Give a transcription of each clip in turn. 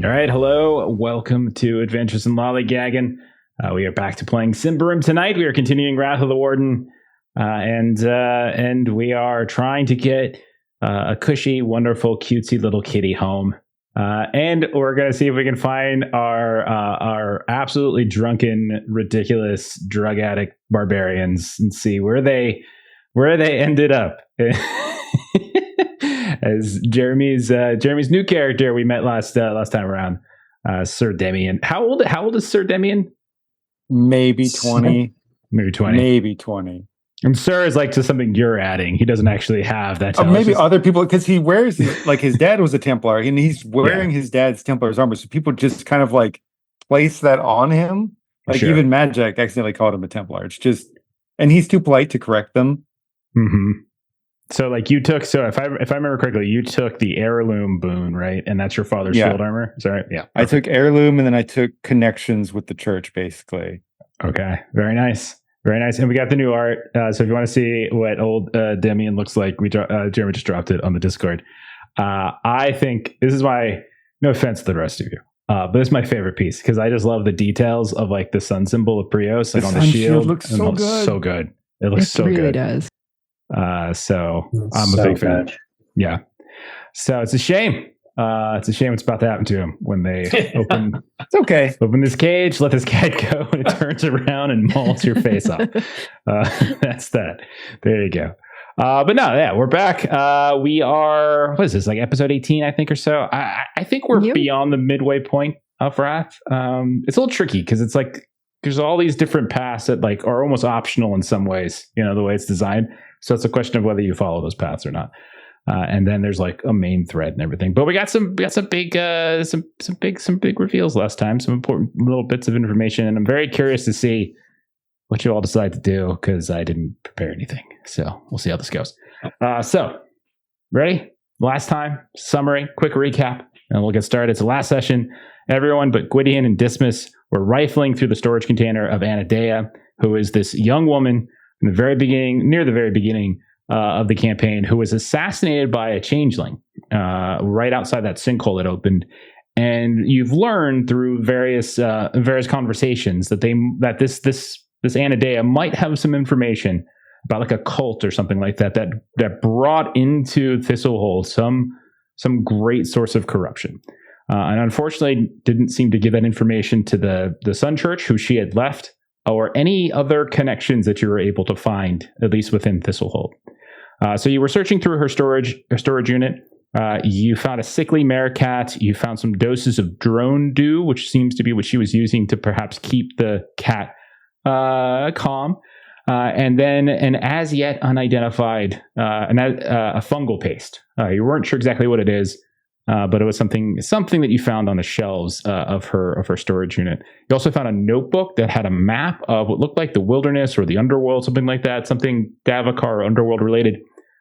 All right, hello. Welcome to Adventures in Lollygagging. We are back to playing Symbaroum tonight. We are continuing Wrath of the Warden, and we are trying to get a cushy, wonderful, cutesy little kitty home. And we're going to see if we can find our absolutely drunken, ridiculous, drug addict barbarians and see where they ended up. As Jeremy's new character we met last time around, Sir Demian. How old is Sir Demian? Maybe 20. Maybe 20. Maybe 20. And Sir is like just something you're adding. He doesn't actually have that. Maybe other people, because he wears like his dad was a Templar, and he's wearing his dad's Templar's armor. So people just kind of like place that on him. Like even Madjac accidentally called him a Templar. It's just, and he's too polite to correct them. Mm-hmm. So like if I remember correctly, you took the heirloom boon, right? And that's your father's shield armor. Is that right? Yeah. I took heirloom, and then I took connections with the church, basically. Okay. Very nice. Very nice. And we got the new art. So if you want to see what old Demian looks like, Jeremy just dropped it on the Discord. I think this is no offense to the rest of you, but it's my favorite piece because I just love the details of like the sun symbol of Prios, like on the shield. Looks so good. So good. It looks so good. It really does. So I'm a big fan. Yeah. So it's a shame. It's a shame what's about to happen to him when they open. It's okay. Open this cage, let this cat go, and it turns around and mauls your face off. That's that. There you go. But no, yeah, we're back. We are, what is this, like episode 18, I think, or so? I think we're beyond the midway point of Wrath. It's a little tricky because it's like there's all these different paths that like are almost optional in some ways, the way it's designed. So it's a question of whether you follow those paths or not. And then there's like a main thread and everything. But we got some big reveals last time, some important little bits of information, and I'm very curious to see what you all decide to do because I didn't prepare anything. So we'll see how this goes. So ready? Last time, summary, quick recap, and we'll get started. It's the last session. Everyone but Gwydion and Dismas were rifling through the storage container of Anadea, who is this young woman in the very beginning, near the very beginning of the campaign, who was assassinated by a changeling right outside that sinkhole that opened. And you've learned through various conversations that this Anadea might have some information about like a cult or something like that brought into Thistlehold some great source of corruption. And unfortunately didn't seem to give that information to the Sun Church, who she had left, or any other connections that you were able to find, at least within Thistlehold. So you were searching through her storage unit. You found a sickly meerkat. You found some doses of drone dew, which seems to be what she was using to perhaps keep the cat calm. And then an as yet unidentified a fungal paste. You weren't sure exactly what it is, but it was something that you found on the shelves of her storage unit. You also found a notebook that had a map of what looked like the wilderness or the underworld, something like that, something Davakar underworld related.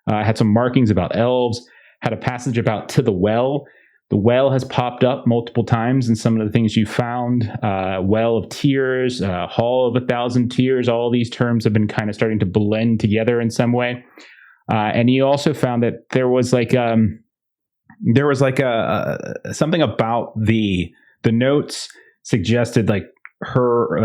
Had some markings about elves, had a passage about to the well. The well has popped up multiple times in some of the things you found. Well of Tears, Hall of 1,000 Tears, all these terms have been kind of starting to blend together in some way. And you also found that there was like something about the notes suggested like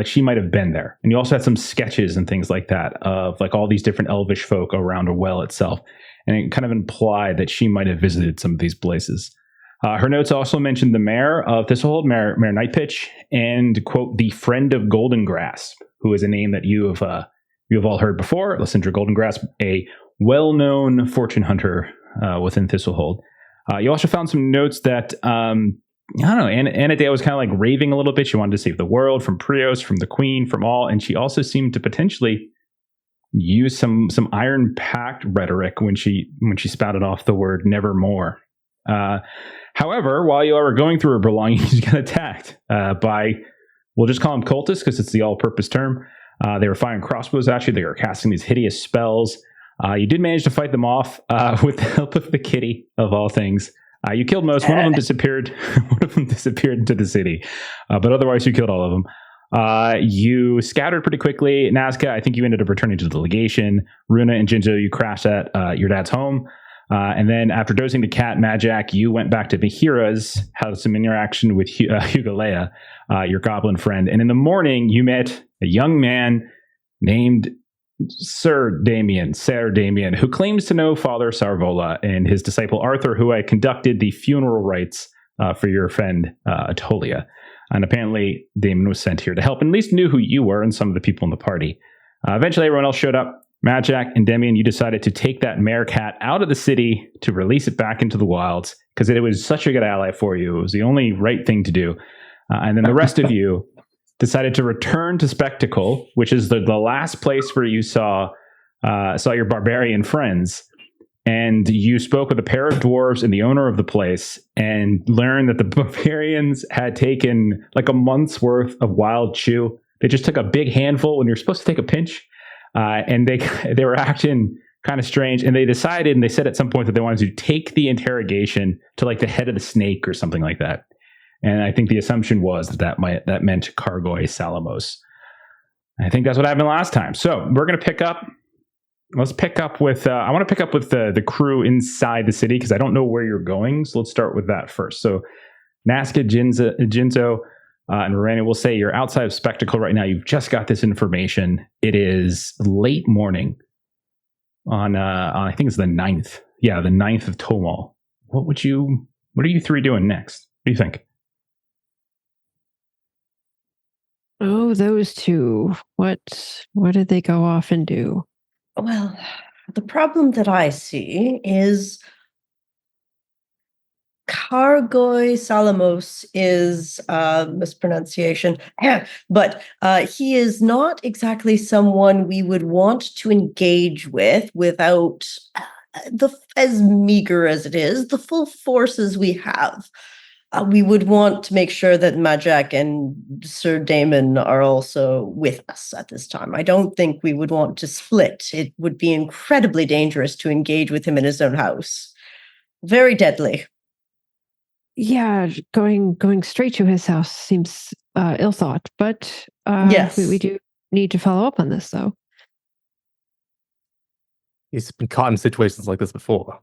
she might have been there. And you also had some sketches and things like that of like all these different elvish folk around a well itself. And it kind of implied that she might have visited some of these places. Her notes also mentioned the mayor of Thistlehold, Mayor Nightpitch, and quote, the friend of Goldengrass, who is a name that you have all heard before. Lysandra Goldengrass, a well-known fortune hunter within Thistlehold. You also found some notes that Anadea was kind of like raving a little bit. She wanted to save the world from Prios, from the Queen, from all, and she also seemed to potentially use some Iron Pact rhetoric when she spouted off the word nevermore. However, while you were going through her belongings, you got attacked by, we'll just call them cultists because it's the all-purpose term. They were firing crossbows at you. They were casting these hideous spells. You did manage to fight them off with the help of the kitty, of all things. You killed most. One of them disappeared. One of them disappeared into the city, but otherwise you killed all of them. You scattered pretty quickly. Nazca, I think you ended up returning to the legation. Runa and Jinzo, you crashed at your dad's home. And then after dosing the cat, Madjac, you went back to Bahira's, had some interaction with Hugalea, your goblin friend. And in the morning, you met a young man named Ser Damien, who claims to know Father Sarvola and his disciple Arthur, who had conducted the funeral rites for your friend Atolia. And apparently Damon was sent here to help and at least knew who you were and some of the people in the party. Eventually everyone else showed up. Madjac and Damien, you decided to take that mare cat out of the city to release it back into the wilds because it was such a good ally for you. It was the only right thing to do. And then the rest of you decided to return to Spectacle, which is the last place where you saw your barbarian friends. And you spoke with a pair of dwarves and the owner of the place and learned that the barbarians had taken like a month's worth of wild chew. They just took a big handful when you're supposed to take a pinch. And they were acting kind of strange. And they decided, and they said at some point that they wanted to take the interrogation to like the head of the snake or something like that. And I think the assumption was that meant Kargoi Salamos. I think that's what happened last time. So we're going to pick up. Let's pick up with, I want to pick up with the crew inside the city because I don't know where you're going. So let's start with that first. So Nazca, Jinzo, and Rowena will say you're outside of Spectacle right now. You've just got this information. It is late morning on I think it's the 9th. Yeah, the 9th of Tomal. What are you three doing next? What do you think? Oh, those two. What did they go off and do? Well, the problem that I see is Kargoi Salamos is mispronunciation, but he is not exactly someone we would want to engage with without as meager as it is, the full forces we have. We would want to make sure that Madjac and Sir Damon are also with us at this time. I don't think we would want to split. It would be incredibly dangerous to engage with him in his own house. Very deadly. Yeah, going straight to his house seems ill thought, but yes, we do need to follow up on this, though. He's been caught in situations like this before.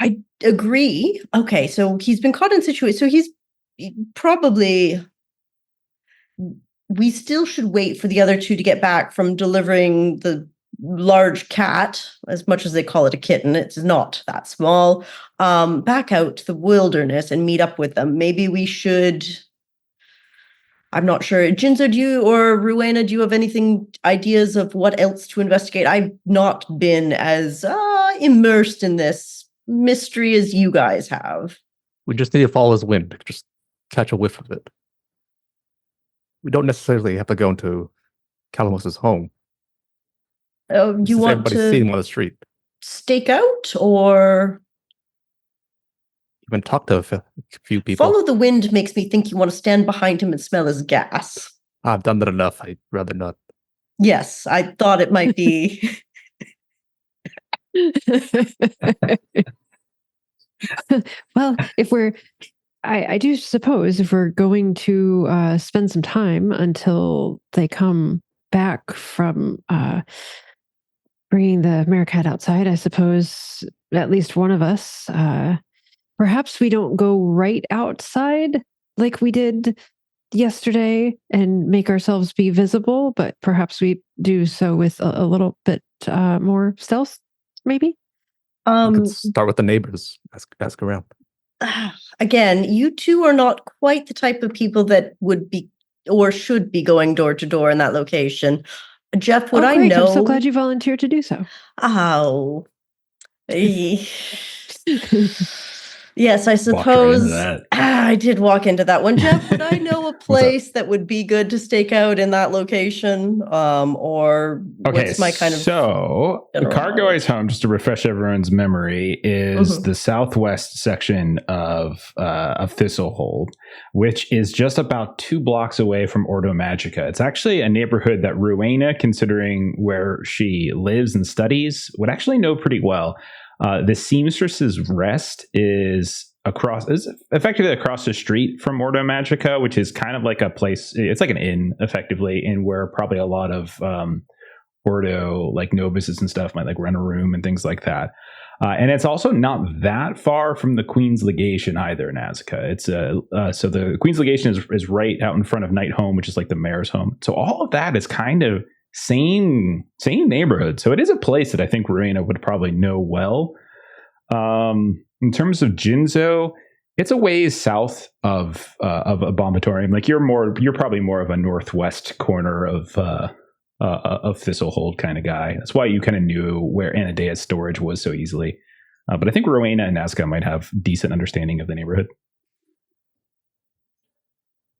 I agree. Okay, so he's been caught in situations. So he's probably. We still should wait for the other two to get back from delivering the large cat, as much as they call it a kitten. It's not that small. Back out to the wilderness and meet up with them. Maybe we should. I'm not sure. Jinzo, do you or Rowena, do you have ideas of what else to investigate? I've not been as immersed in this mystery as you guys have. We just need to follow his wind, just catch a whiff of it. We don't necessarily have to go into Calamos's home. Oh, you want everybody to see him on the street? Stake out or even talk to a few people? Follow the wind makes me think you want to stand behind him and smell his gas. I've done that enough. I'd rather not. Yes, I thought it might be. Well, I do suppose if we're going to spend some time until they come back from bringing the Meerkat outside, I suppose at least one of us, perhaps we don't go right outside like we did yesterday and make ourselves be visible, but perhaps we do so with a little bit more stealth, maybe? We could start with the neighbors, ask around. Again, you two are not quite the type of people that would be or should be going door to door in that location. Jeff, would I know? I'm so glad you volunteered to do so. Oh. Yes, I suppose I did walk into that one. Jeff, would I know a place that would be good to stake out in that location? Or what's my kind of... So, Kargoi's home, just to refresh everyone's memory, is the southwest section of Thistlehold, which is just about 2 blocks away from Ordo Magica. It's actually a neighborhood that Rowena, considering where she lives and studies, would actually know pretty well. The Seamstress's Rest is effectively across the street from Ordo Magica, which is kind of like a place. It's like an inn, effectively, and where probably a lot of Ordo like novices and stuff might like rent a room and things like that. And it's also not that far from the Queen's Legation either, Nazca. It's so the Queen's Legation is right out in front of Knight Home, which is like the mayor's home. So all of that is kind of same neighborhood. So it is a place that I think Rowena would probably know well. In terms of Jinzo, it's a ways south of a bombatorium. Like you're probably more of a northwest corner of Thistlehold kind of guy. That's why you kind of knew where Anadea's storage was so easily. But I think Rowena and Nazca might have decent understanding of the neighborhood.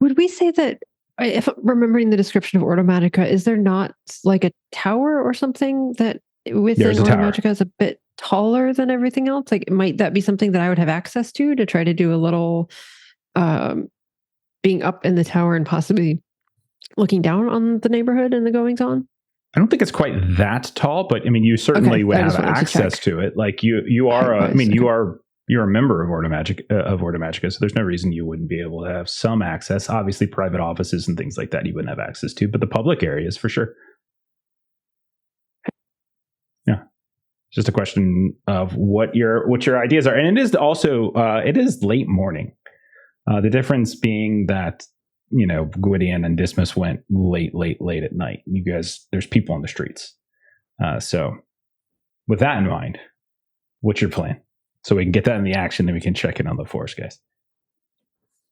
Would we say that, if I'm remembering the description of Automatica, is there not like a tower or something that within Automatica is a bit taller than everything else? Like, might that be something that I would have access to try to do a little being up in the tower and possibly looking down on the neighborhood and the goings on? I don't think it's quite that tall, but I mean, you certainly would have access to it. Like you are, you're a member of Order Magica, so there's no reason you wouldn't be able to have some access. Obviously, private offices and things like that you wouldn't have access to, but the public areas for sure. Yeah, just a question of what your ideas are, and it is also it is late morning. The difference being that Gwydion and Dismas went late at night. You guys, there's people on the streets. So with that in mind, what's your plan? So we can get that in the action, then we can check in on the force, guys.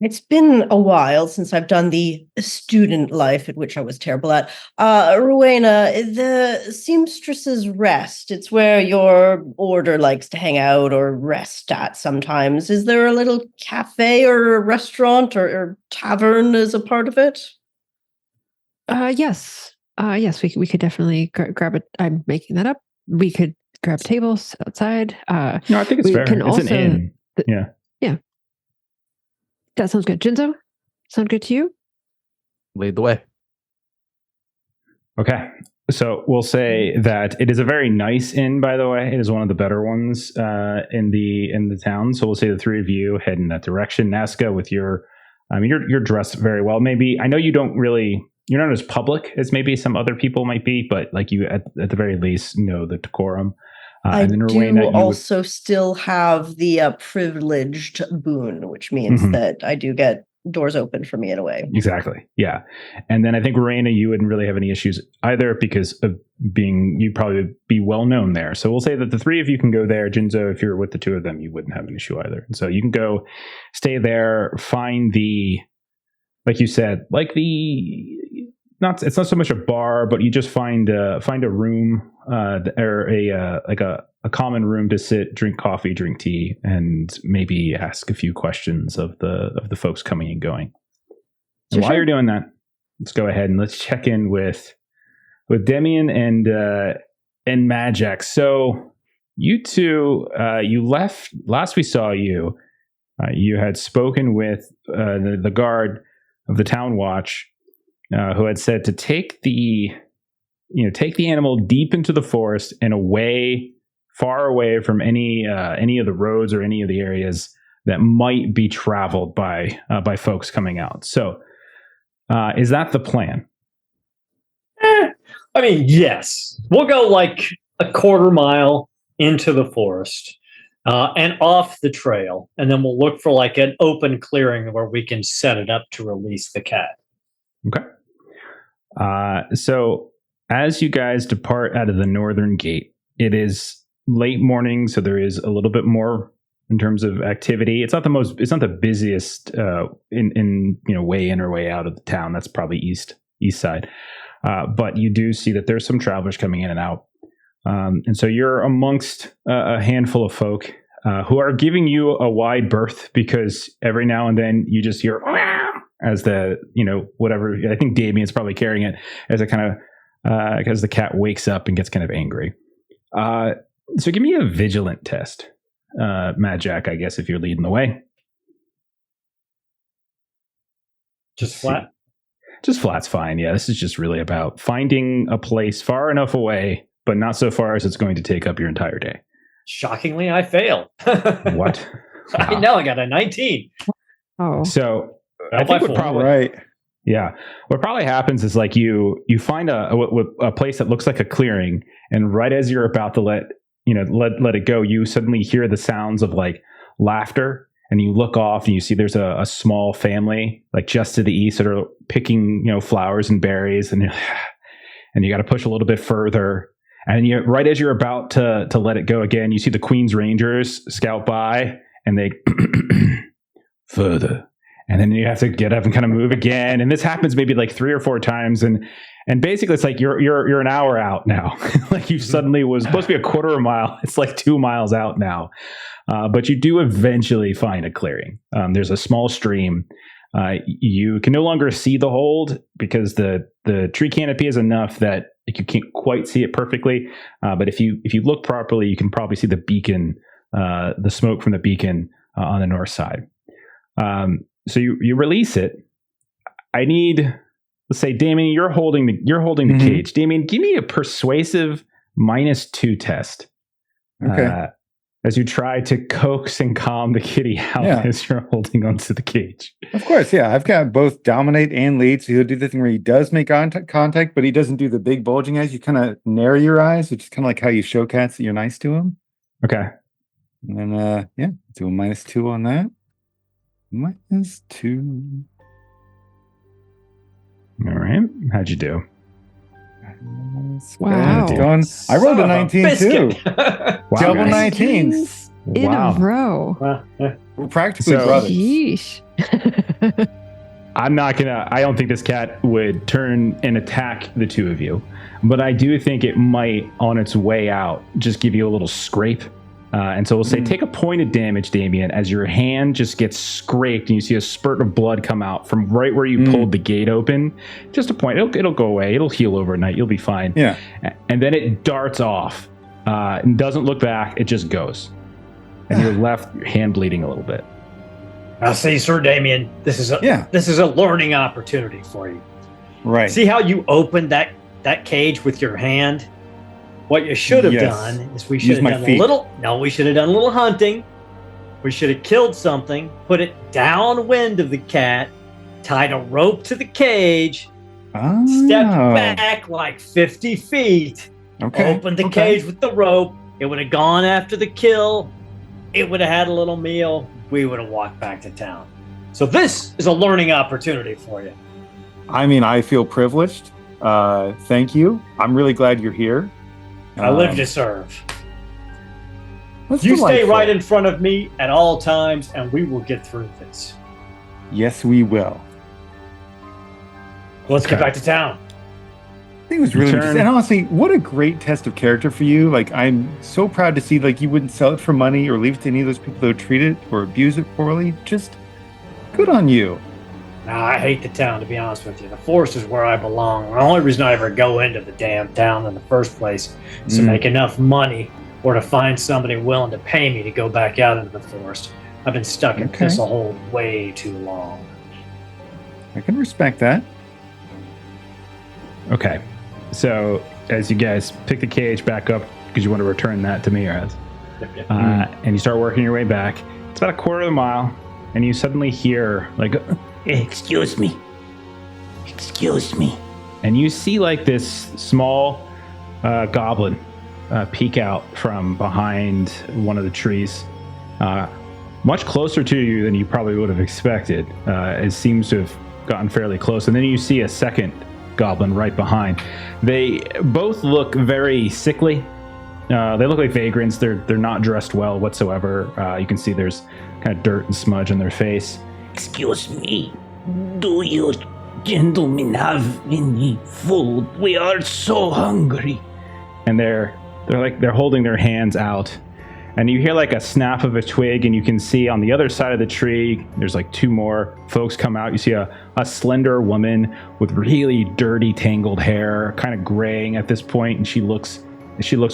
It's been a while since I've done the student life, at which I was terrible at. Rowena, the Seamstress's Rest, it's where your order likes to hang out or rest at sometimes. Is there a little cafe or a restaurant or tavern as a part of it? Yes. Yes, we could definitely grab it. I'm making that up. We could grab tables outside. No, I think it's fair. It's an inn. Yeah. That sounds good. Jinzo, sound good to you? Lead the way. Okay. So we'll say that it is a very nice inn, by the way. It is one of the better ones in the town. So we'll say the three of you head in that direction. Nazca, with your, you're dressed very well. Maybe, I know you're not as public as maybe some other people might be, but like you at the very least know the decorum. I do also still have the privileged boon, which means that I do get doors open for me in a way. Exactly. Yeah. And then I think, Rowena, you wouldn't really have any issues either because of you'd probably be well known there. So we'll say that the three of you can go there. Jinzo, if you're with the two of them, you wouldn't have an issue either. So you can go stay there, find like you said, it's not so much a bar, but you just find a room or a common room to sit, drink coffee, drink tea, and maybe ask a few questions of the folks coming and going. So while you're doing that, let's go ahead and let's check in with Demian and Madjac. So you two, you left last we saw you. You had spoken with the guard of the town watch. Who had said to take the animal deep into the forest and far away from any of the roads or any of the areas that might be traveled by folks coming out. So, is that the plan? Yes. We'll go like a quarter mile into the forest and off the trail, and then we'll look for like an open clearing where we can set it up to release the cat. Okay. So as you guys depart out of the northern gate, it is late morning, so there is a little bit more in terms of activity. It's not the busiest in way in or way out of the town. That's probably east side. But you do see that there's some travelers coming in and out. And so you're amongst a handful of folk who are giving you a wide berth because every now and then you just hear as the, whatever, I think Damien's probably carrying it as a kind of, because the cat wakes up and gets kind of angry. So give me a vigilant test, Madjac, I guess, if you're leading the way. Just flat? Just flat's fine. Yeah, this is just really about finding a place far enough away, but not so far as it's going to take up your entire day. Shockingly, I failed. What? Wow. I know, I got a 19. Oh. So I think what probably right. Yeah. What probably happens is like you find a place that looks like a clearing, and right as you're about to let let it go, you suddenly hear the sounds of like laughter, and you look off and you see there's a small family like just to the east that are picking flowers and berries, and you got to push a little bit further, and right as you're about to let it go again, you see the Queen's Rangers scout by, and they further, and then you have to get up and kind of move again, and this happens maybe like 3 or 4 times, and basically it's like you're an hour out now. Like you suddenly was supposed to be a quarter of a mile, it's like 2 miles out now. But you do eventually find a clearing. There's a small stream. You can no longer see the hold because the tree canopy is enough that you can't quite see it perfectly. But if you look properly, you can probably see the beacon, the smoke from the beacon on the north side. So you release it. I need, let's say, Damien, you're holding the cage. Damien, give me a persuasive -2 test. Okay. As you try to coax and calm the kitty out as you're holding onto the cage. Of course, yeah. I've got both dominate and lead, so he'll do the thing where he does make contact, but he doesn't do the big bulging eyes. You kind of narrow your eyes, which is kind of like how you show cats that you're nice to them. Okay. And then, do a -2 on that. -2. All right. How'd you do? Wow. I rolled a 19 too. Wow, Double guys. 19s. In a row. We're practically So- brothers. Yeesh. I don't think this cat would turn and attack the two of you, but I do think it might, on its way out, just give you a little scrape. And so we'll say, take a point of damage, Damien, as your hand just gets scraped and you see a spurt of blood come out from right where you pulled the gate open. Just a point. It'll go away. It'll heal overnight. You'll be fine. Yeah. And then it darts off and doesn't look back. It just goes. And you're left, your hand bleeding a little bit. I'll say, Sir Damien, this is a learning opportunity for you. Right. See how you opened that cage with your hand? What you should have done is we should have done we should have done a little hunting. We should have killed something, put it downwind of the cat, tied a rope to the cage, stepped back like 50 feet, opened the cage with the rope. It would have gone after the kill. It would have had a little meal. We would have walked back to town. So this is a learning opportunity for you. I mean, I feel privileged. Thank you. I'm really glad you're here. I live to serve. That's You stay delightful. right in front of me at all times, and we will get through this. Yes, we will. Let's get back to town. I think it was really interesting. And honestly, what a great test of character for you. Like, I'm so proud to see, like, you wouldn't sell it for money or leave it to any of those people that would treat it or abuse it poorly. Just good on you. Nah, I hate the town, to be honest with you. The forest is where I belong. The only reason I ever go into the damn town in the first place is to make enough money or to find somebody willing to pay me to go back out into the forest. I've been stuck in this a hole way too long. I can respect that. Okay. So as you guys pick the cage back up because you want to return that to me, Raz, and you start working your way back, it's about a quarter of a mile, and you suddenly hear like, excuse me. And you see like this small goblin peek out from behind one of the trees, much closer to you than you probably would have expected. It seems to have gotten fairly close. And then you see a second goblin right behind. They both look very sickly. They look like vagrants. They're not dressed well whatsoever. You can see there's kind of dirt and smudge on their face. Excuse me, do you gentlemen have any food? We are so hungry. And they're holding their hands out, and you hear like a snap of a twig, and you can see on the other side of the tree there's like 2 more folks come out. You see a slender woman with really dirty tangled hair, kind of graying at this point, and she looks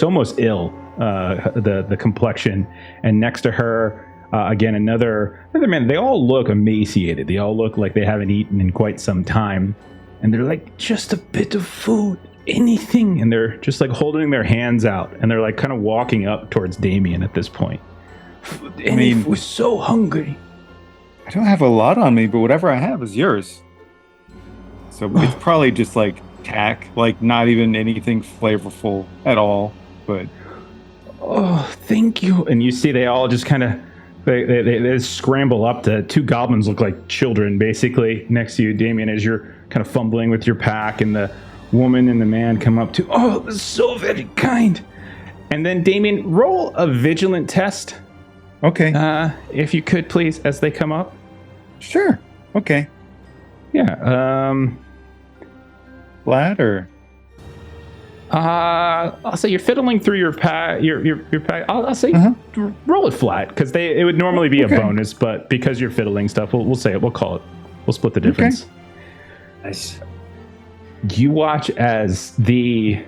almost ill, the complexion. And next to her, again, another man. They all look emaciated. They all look like they haven't eaten in quite some time. And they're like, just a bit of food, anything. And they're just like holding their hands out. And they're like kind of walking up towards Damien at this point. We're so hungry. I don't have a lot on me, but whatever I have is yours. So it's probably just like tack, like not even anything flavorful at all. But Oh, thank you. And you see they all just kind of they scramble up. The two goblins look like children, basically, next to you, Damien, as you're kind of fumbling with your pack, and the woman and the man come up to, oh, this is so very kind. And then, Damien, roll a vigilant test. Okay. If you could, please, as they come up. Sure. Okay. Yeah. Flat or? I'll say you're fiddling through your pack. Your pack. I'll say roll it flat, because it would normally be a bonus, but because you're fiddling stuff, we'll say it. We'll call it. We'll split the difference. Okay. Nice. You watch as the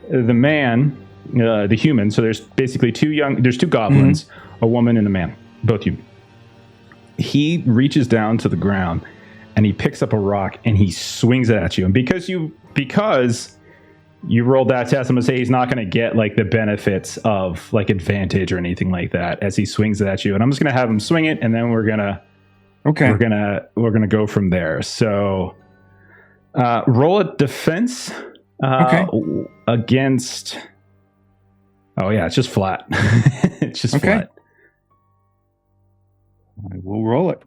man, the human. So there's basically there's two goblins, a woman and a man, both human. He reaches down to the ground and he picks up a rock and he swings it at you. And because you rolled that test, I'm gonna say he's not gonna get like the benefits of like advantage or anything like that as he swings it at you. And I'm just gonna have him swing it, and then we're gonna go from there. So roll a defense against. Oh yeah, it's just flat. It's just flat. I will roll it.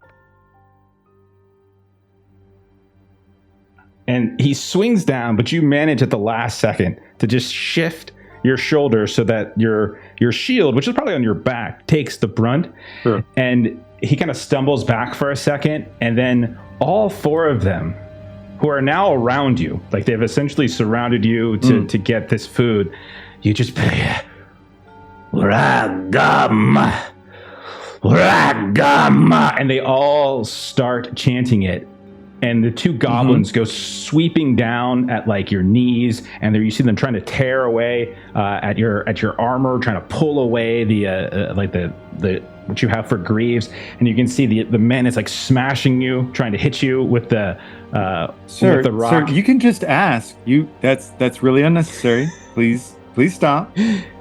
And he swings down, but you manage at the last second to just shift your shoulder so that your shield, which is probably on your back, takes the brunt. Sure. And he kind of stumbles back for a second, and then all four of them, who are now around you, like they've essentially surrounded you to get this food, you just Ragama, Ragama, and they all start chanting it. And the two goblins go sweeping down at like your knees, and there you see them trying to tear away at your armor, trying to pull away the what you have for greaves. And you can see the man is like smashing you, trying to hit you with the rock. Sir, you can just ask. That's really unnecessary. Please stop.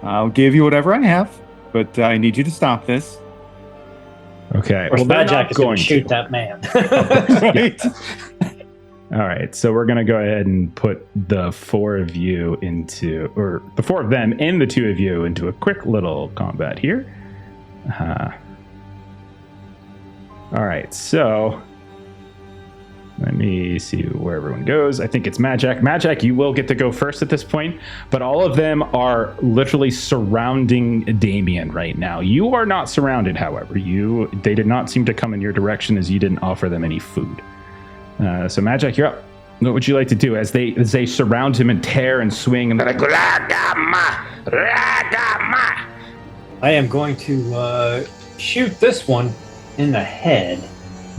I'll give you whatever I have, but I need you to stop this. Okay. Well, Madjac is going to shoot that man. Right. All right. So we're going to go ahead and put the four of them and the two of you into a quick little combat here. All right. So let me see where everyone goes. I think it's Madjac. Madjac, you will get to go first at this point, but all of them are literally surrounding Damien right now. You are not surrounded, however. They did not seem to come in your direction as you didn't offer them any food. So Madjac, you're up. What would you like to do as they surround him and tear and swing and they're like, Ragama, Ragama. I am going to shoot this one in the head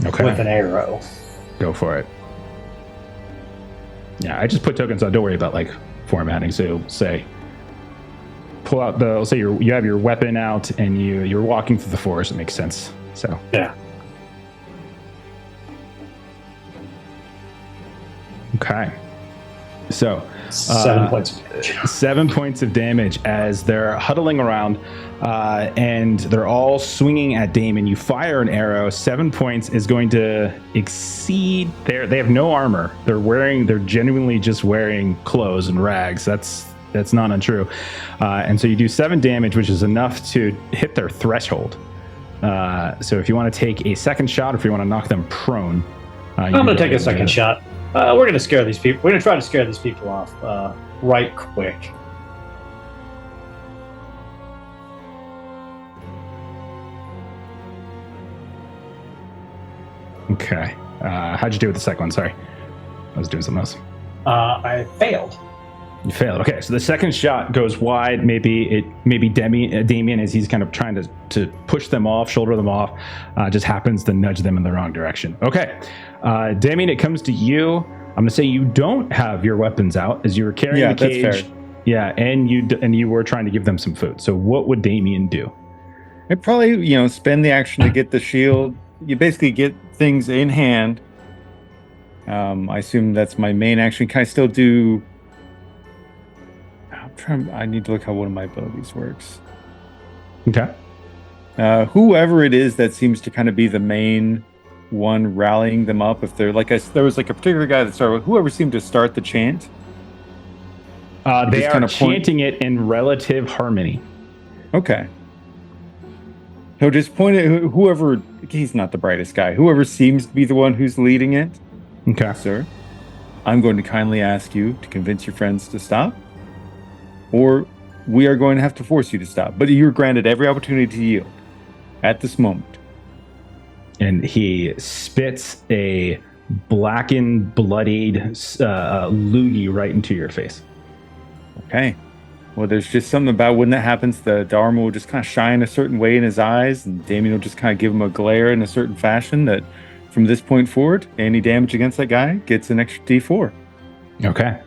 with an arrow. Go for it. Yeah, I just put tokens on. Don't worry about like formatting. So say, pull out you have your weapon out and you're walking through the forest. It makes sense. So yeah. Okay. So 7 points of damage. 7 points of damage as they're huddling around and they're all swinging at Damon. You fire an arrow. 7 points is going to exceed they have no armor. They're genuinely just wearing clothes and rags. That's not untrue. And so you do 7 damage, which is enough to hit their threshold. So if you want to take a second shot, or if you want to knock them prone, I'm going to take a second shot. We're going to scare these people. We're going to try to scare these people off right quick. Okay. How'd you do with the second one? Sorry. I was doing something else. I failed. You failed. Okay, so the second shot goes wide. Maybe Damien, as he's kind of trying to push them off, shoulder them off, just happens to nudge them in the wrong direction. Okay, Damien, it comes to you. I'm gonna say you don't have your weapons out as you were carrying the cage. That's fair. Yeah, and you were trying to give them some food. So what would Damien do? I'd probably spend the action to get the shield. You basically get things in hand. I assume that's my main action. Can I still do? I need to look how one of my abilities works. Okay. Whoever it is that seems to kind of be the main one rallying them up. If they're there was like a particular guy that started. Whoever seemed to start the chant. They are chanting it in relative harmony. Okay. He'll just point at whoever. He's not the brightest guy. Whoever seems to be the one who's leading it. Okay. Sir, I'm going to kindly ask you to convince your friends to stop, or we are going to have to force you to stop. But you're granted every opportunity to yield at this moment. And he spits a blackened, bloodied loogie right into your face. Okay. Well, there's just something about when that happens, the armor will just kind of shine a certain way in his eyes, and Damien will just kind of give him a glare in a certain fashion that from this point forward, any damage against that guy gets an extra D4. Okay.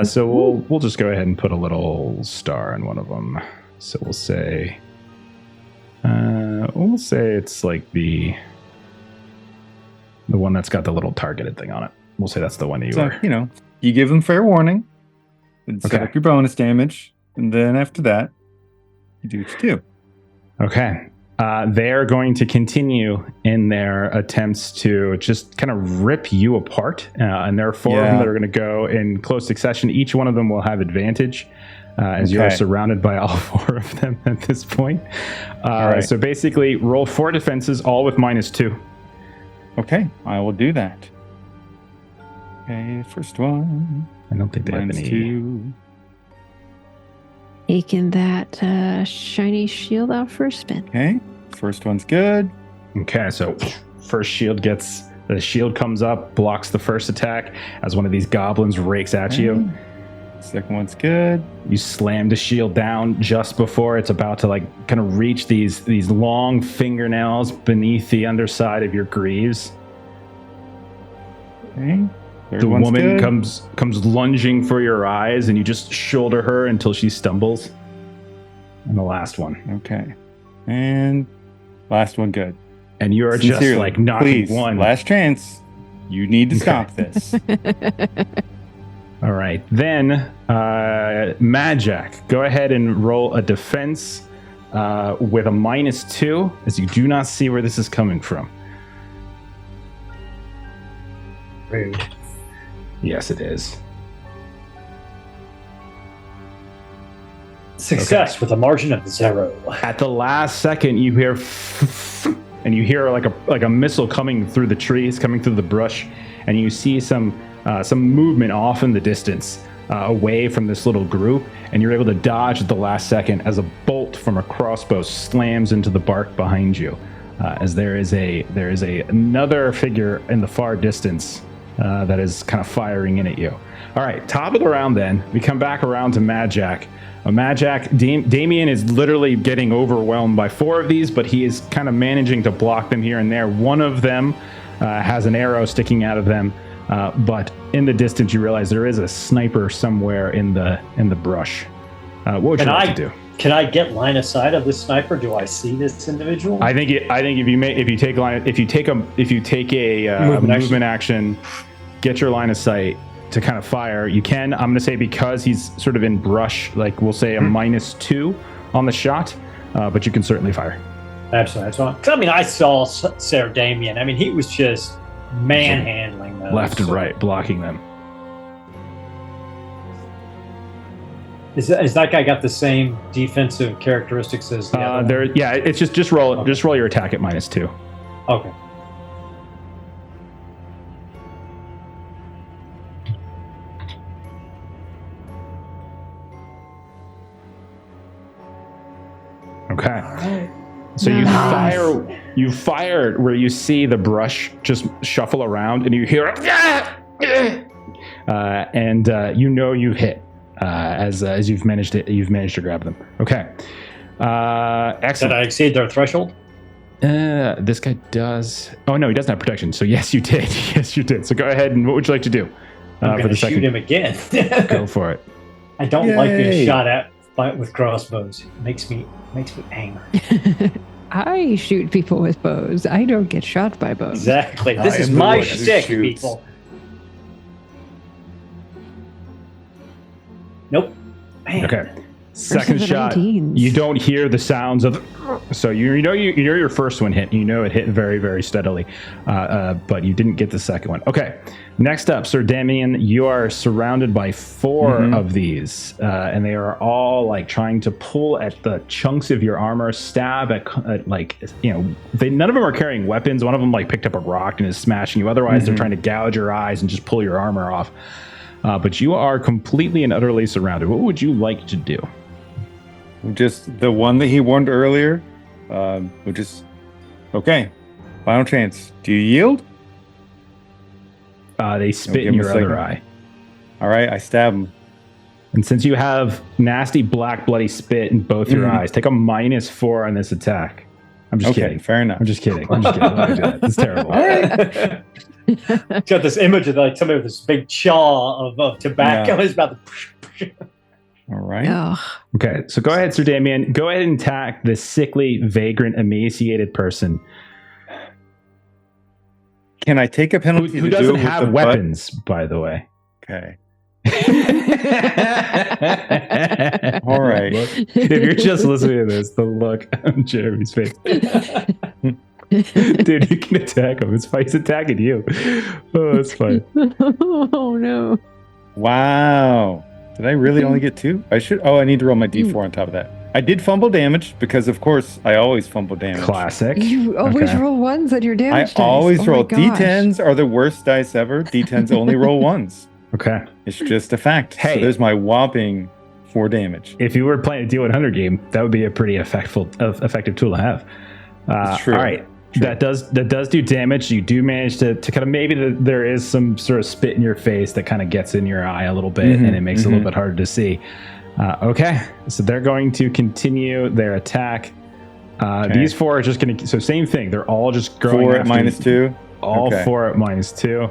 So we'll just go ahead and put a little star in one of them. So we'll say it's like the one that's got the little targeted thing on it. We'll say that's the one that you were. You know, you give them fair warning, and set up your bonus damage, and then after that, you do what you do. Okay. They're going to continue in their attempts to just kind of rip you apart. And there are four of them that are going to go in close succession. Each one of them will have advantage as you're surrounded by all four of them at this point. So basically, roll 4 defenses, all with -2. Okay, I will do that. Okay, first one. I don't think they have any. -2. Taking that shiny shield out for a spin. Okay, first one's good. Okay, so first the shield comes up, blocks the first attack as one of these goblins rakes at you. Second one's good. You slam the shield down just before it's about to like kind of reach these long fingernails beneath the underside of your greaves. Okay. The woman comes lunging for your eyes, and you just shoulder her until she stumbles. And the last one. Okay. And last one good. And you are just like knocking one. Last chance. You need to stop this. All right. Then, Madjac, go ahead and roll a defense with a -2, as you do not see where this is coming from. Rude. Yes, it is. Success with a margin of 0. At the last second, you hear and you hear like a missile coming through the trees, coming through the brush, and you see some movement off in the distance away from this little group, and you're able to dodge at the last second as a bolt from a crossbow slams into the bark behind you. As there is another figure in the far distance that is kind of firing in at you. All right, top of the round then. We come back around to Madjac. Damien is literally getting overwhelmed by 4 of these, but he is kind of managing to block them here and there. One of them has an arrow sticking out of them, but in the distance you realize there is a sniper somewhere in the brush. What would you like to do? Can I get line of sight of this sniper? Do I see this individual? I think if you take a movement action, get your line of sight to kind of fire. You can. I'm going to say because he's sort of in brush, like we'll say a -2 on the shot, but you can certainly fire. Absolutely. That's fine. 'Cause, I mean, I saw Sir Damien. I mean, he was just manhandling those. Left and right, blocking them. Is that guy got the same defensive characteristics as the other one? Yeah, it's just roll your attack at -2. Okay. Okay. So you fire where you see the brush just shuffle around, and you hear and you know you hit as you've managed to grab them. Okay. Excellent. Did I exceed their threshold? This guy does. Oh no, he doesn't have protection. So yes, you did. Yes, you did. So go ahead, and what would you like to do? I'm going to shoot him again. Go for it. I don't like being shot at with crossbows. It makes me angry. I shoot people with bows. I don't get shot by bows. Exactly. This is my shtick, people. Nope. Man. Okay. Second Versus the shot, 19s. you don't hear the sounds of. So you know your first one hit. You know it hit very, very steadily, but you didn't get the second one. Okay, next up, Sir Damien, you are surrounded by 4 of these, and they are all like trying to pull at the chunks of your armor, stab at like none of them are carrying weapons. One of them like picked up a rock and is smashing you. Otherwise, they're trying to gouge your eyes and just pull your armor off. But you are completely and utterly surrounded. What would you like to do? Just the one that he warned earlier. We'll just okay. Final chance. Do you yield? They spit in give him your a other second. eye. All right, I stab him. And since you have nasty black bloody spit in both your eyes, take a -4 on this attack. I'm just kidding. Fair enough. I'm just kidding. I'm just kidding. Why would I do that? It's terrible. All right. It's got this image of like somebody with this big chaw of tobacco. He's about to. All right. Ugh. Okay, so go ahead, Sir Damien. Go ahead and attack the sickly, vagrant, emaciated person Can I take a penalty who to do doesn't it with have the weapons, by the way. Okay. All right. If you're just listening to this, the look on Jeremy's face. Dude, you can attack him. It's fine. He's attacking you. Oh, it's fine. Oh no. Wow. Did I really only get 2? I need to roll my D4 on top of that. I did fumble damage because, of course, I always fumble damage. Classic. You always Okay. roll ones on your I damage dice. always Oh my roll. gosh. D10s are the worst dice ever. D10s only roll ones. Okay. It's just a fact. Hey. So there's my whopping 4 damage. If you were playing a D100 game, that would be a pretty effective tool to have. It's true. All right. True. That does do damage. You do manage to kind of maybe there is some sort of spit in your face that kind of gets in your eye a little bit, and it makes it a little bit harder to see. Okay, so they're going to continue their attack. These 4 are just going to. So same thing. They're all just growing. 4 at after you. -2. All Okay. 4 at -2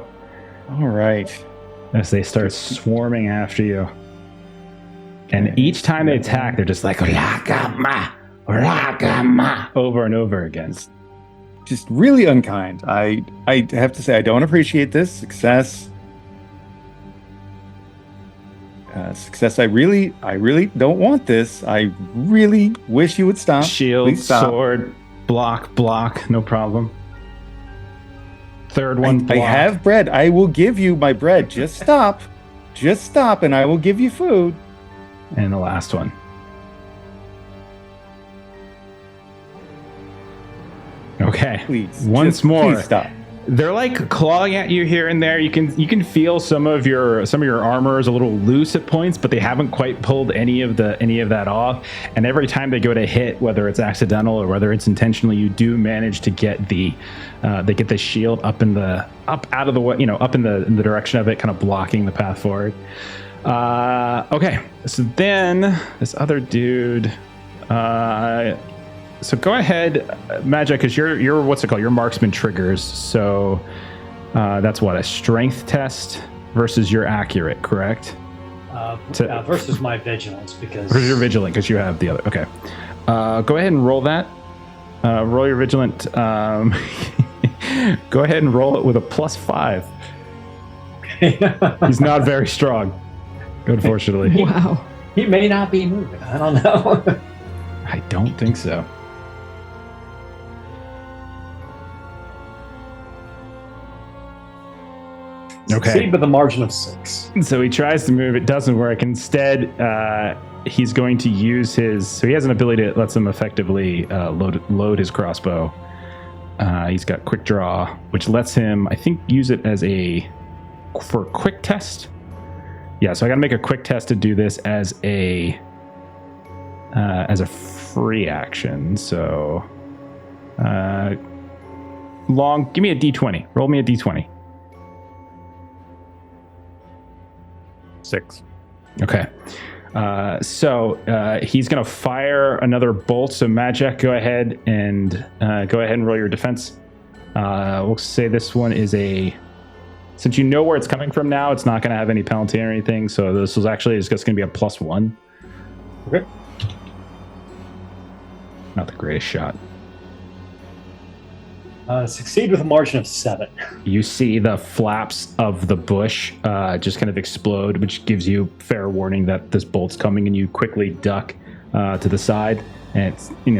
All right. as they start swarming after you. And each time they attack, they're just like "Rakama, Rakama," over and over again. Just really unkind. I have to say, I don't appreciate this. Success. Success. I really don't want this. I really wish you would stop. Shield, Please stop. sword, block, no problem. Third one, I block. have bread. I will give you my bread. Just stop. Just stop, and I will give you food. And the last one. Okay. Please. Once just more. Please stop. They're like clawing at you here and there. You can feel some of your armor is a little loose at points, but they haven't quite pulled any of that off. And every time they go to hit, whether it's accidental or whether it's intentional, you do manage to get the shield up out of the way, up in the direction of it, kind of blocking the path forward. Okay, so then this other dude. So go ahead, Madjac, because you're what's it called? Your marksman triggers. So that's what, a strength test versus your accurate, correct? Versus my vigilance because Versus your vigilant, because you have the other. Okay. Go ahead and roll that. Roll your vigilant. Go ahead and roll it with a +5. He's not very strong, unfortunately. Wow. he may not be moving. I don't know. I don't think so. Okay. Succeed with a margin of 6. So he tries to move. It doesn't work. Instead, he's going to use his. So he has an ability that lets him effectively load his crossbow. He's got quick draw, which lets him, I think, use it for a quick test. Yeah. So I got to make a quick test to do this as a free action. So give me a D20. Roll me a D20. 6. Okay. So he's going to fire another bolt. So Madjac, go ahead and roll your defense. We'll say this one is since you know where it's coming from now, it's not going to have any penalty or anything. So this was actually just going to be a +1. Okay. Not the greatest shot. Succeed with a margin of 7. You see the flaps of the bush just kind of explode, which gives you fair warning that this bolt's coming, and you quickly duck to the side, and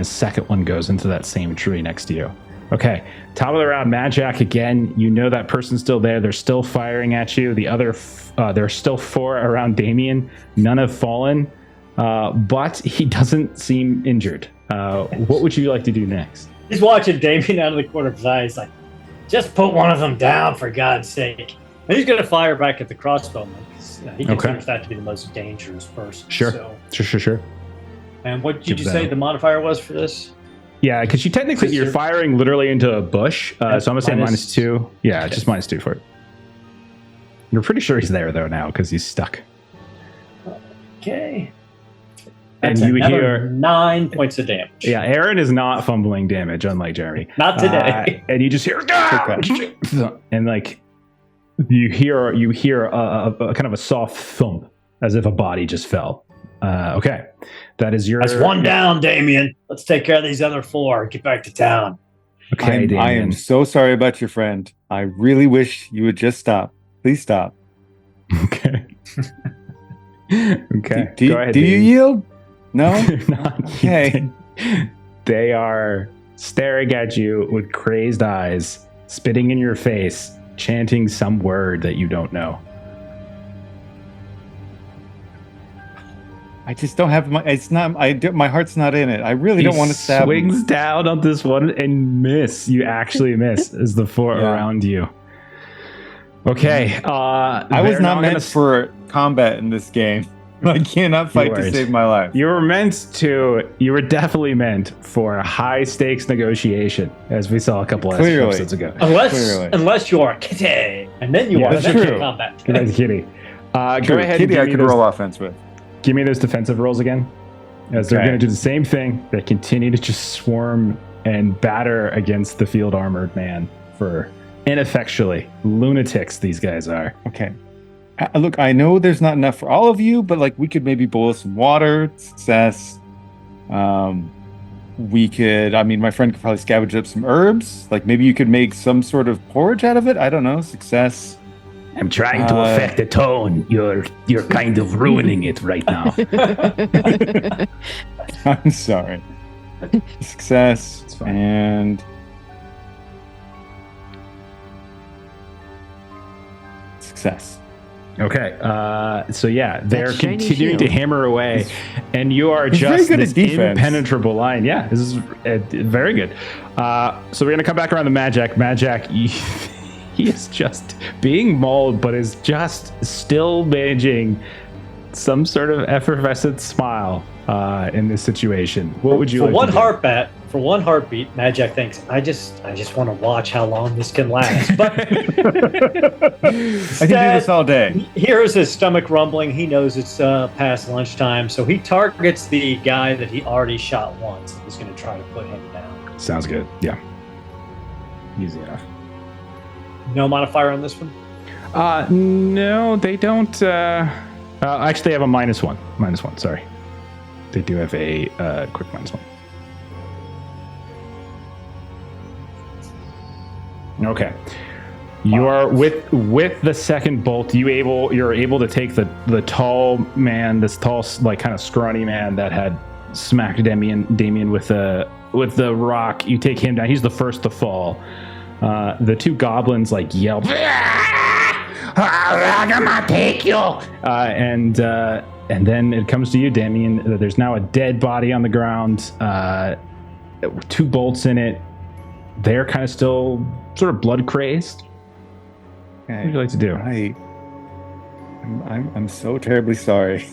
second one goes into that same tree next to you. Okay, top of the round, Madjac again. You know that person's still there. They're still firing at you. The other, there's still 4 around Damien. None have fallen, but he doesn't seem injured. What would you like to do next? He's watching Damien out of the corner of his eye. He's like, just put one of them down, for God's sake. And he's going to fire back at the crossbowman. He considers that to be the most dangerous person. Sure. Sure. And what did you say the modifier was for this? Yeah, because you're firing literally into a bush. So I'm going to say -2. Yeah, just -2 for it. You're pretty sure he's there, though, now, because he's stuck. Okay. And you hear 9 points of damage. Yeah, Aaron is not fumbling damage, unlike Jeremy. Not today. And you just hear, and like you hear a kind of a soft thump, as if a body just fell. Okay, that is your. That's one down, Damien. Let's take care of these other 4. Get back to town. Okay, Damien. I am so sorry about your friend. I really wish you would just stop. Please stop. Okay. Okay. Go ahead. Do you yield? No? Okay. They are staring at you with crazed eyes, spitting in your face, chanting some word that you don't know. I just don't have my heart's not in it. I really don't want to stab him. Swings down on this one and miss. You actually miss as the 4 around you. Okay. I was not meant for combat in this game. I cannot fight to save my life. You were definitely meant for a high stakes negotiation, as we saw a couple of episodes ago. Unless you are a kitty, and then you are in combat. You're a kitty. Go ahead. Kitty, I could roll offense with. Give me those defensive rolls again, as they're going to do the same thing. They continue to just swarm and batter against the field armored man for ineffectually. Lunatics, these guys are. Okay. Look, I know there's not enough for all of you, but like we could maybe boil some water. Success. We could. I mean, my friend could probably scavenge up some herbs. Like maybe you could make some sort of porridge out of it. I don't know. Success. I'm trying to affect the tone. You're kind of ruining it right now. I'm sorry. Success and success. Okay, so yeah, they're continuing to hammer away, and you are just this impenetrable line. Yeah, this is very good. So we're gonna come back around to Madjac. Madjac, he is just being mauled, but is just still managing some sort of effervescent smile in this situation. What would you like to do? For one heartbeat, Madjac thinks, I just want to watch how long this can last. But I can do this all day. He hears his stomach rumbling. He knows it's past lunchtime, so he targets the guy that he already shot once. He's going to try to put him down. Sounds good. Yeah. Easy enough. No modifier on this one? No, they don't. Actually, they have a -1. -1, sorry. They do have a quick -1. Okay. You are with the second bolt. You're able to take the tall man, this tall, like kind of scrawny man that had smacked Damien with the rock. You take him down. He's the first to fall. The 2 goblins like yell, I'm gonna take you. And then it comes to you, Damien. There's now a dead body on the ground. 2 bolts in it. They're kind of still sort of blood crazed. Okay. What would you like to do? I'm so terribly sorry.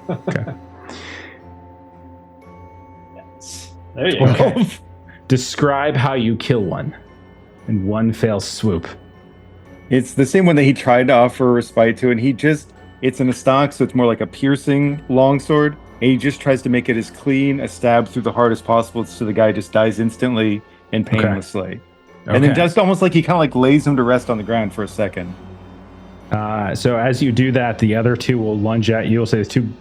Okay. There you go. Okay. Describe how you kill one in one fell swoop. It's the same one that he tried to offer respite to, and it's in a stock, so it's more like a piercing longsword. And he just tries to make it as clean a stab through the heart as possible, so the guy just dies instantly and painlessly. Okay. And then just almost like he kind of like lays him to rest on the ground for a second. So as you do that, the other 2 will lunge at you.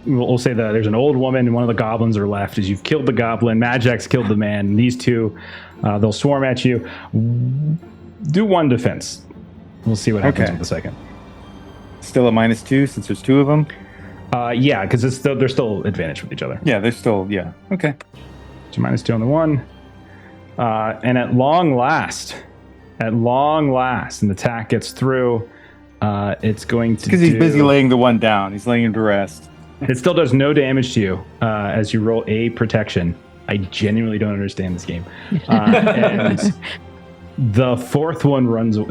We'll say that there's an old woman and one of the goblins are left. As you've killed the goblin, Madjac's killed the man. And these 2, they'll swarm at you. Do 1 defense. We'll see what happens with the second. Still a -2 since there's 2 of them. Yeah, because they're still advantage with each other. Yeah, they're still, yeah. Okay. So -2 on the one. And at long last, an attack gets through. It's going to Because he's busy laying the one down. He's laying him to rest. It still does no damage to you as you roll a protection. I genuinely don't understand this game. And the fourth one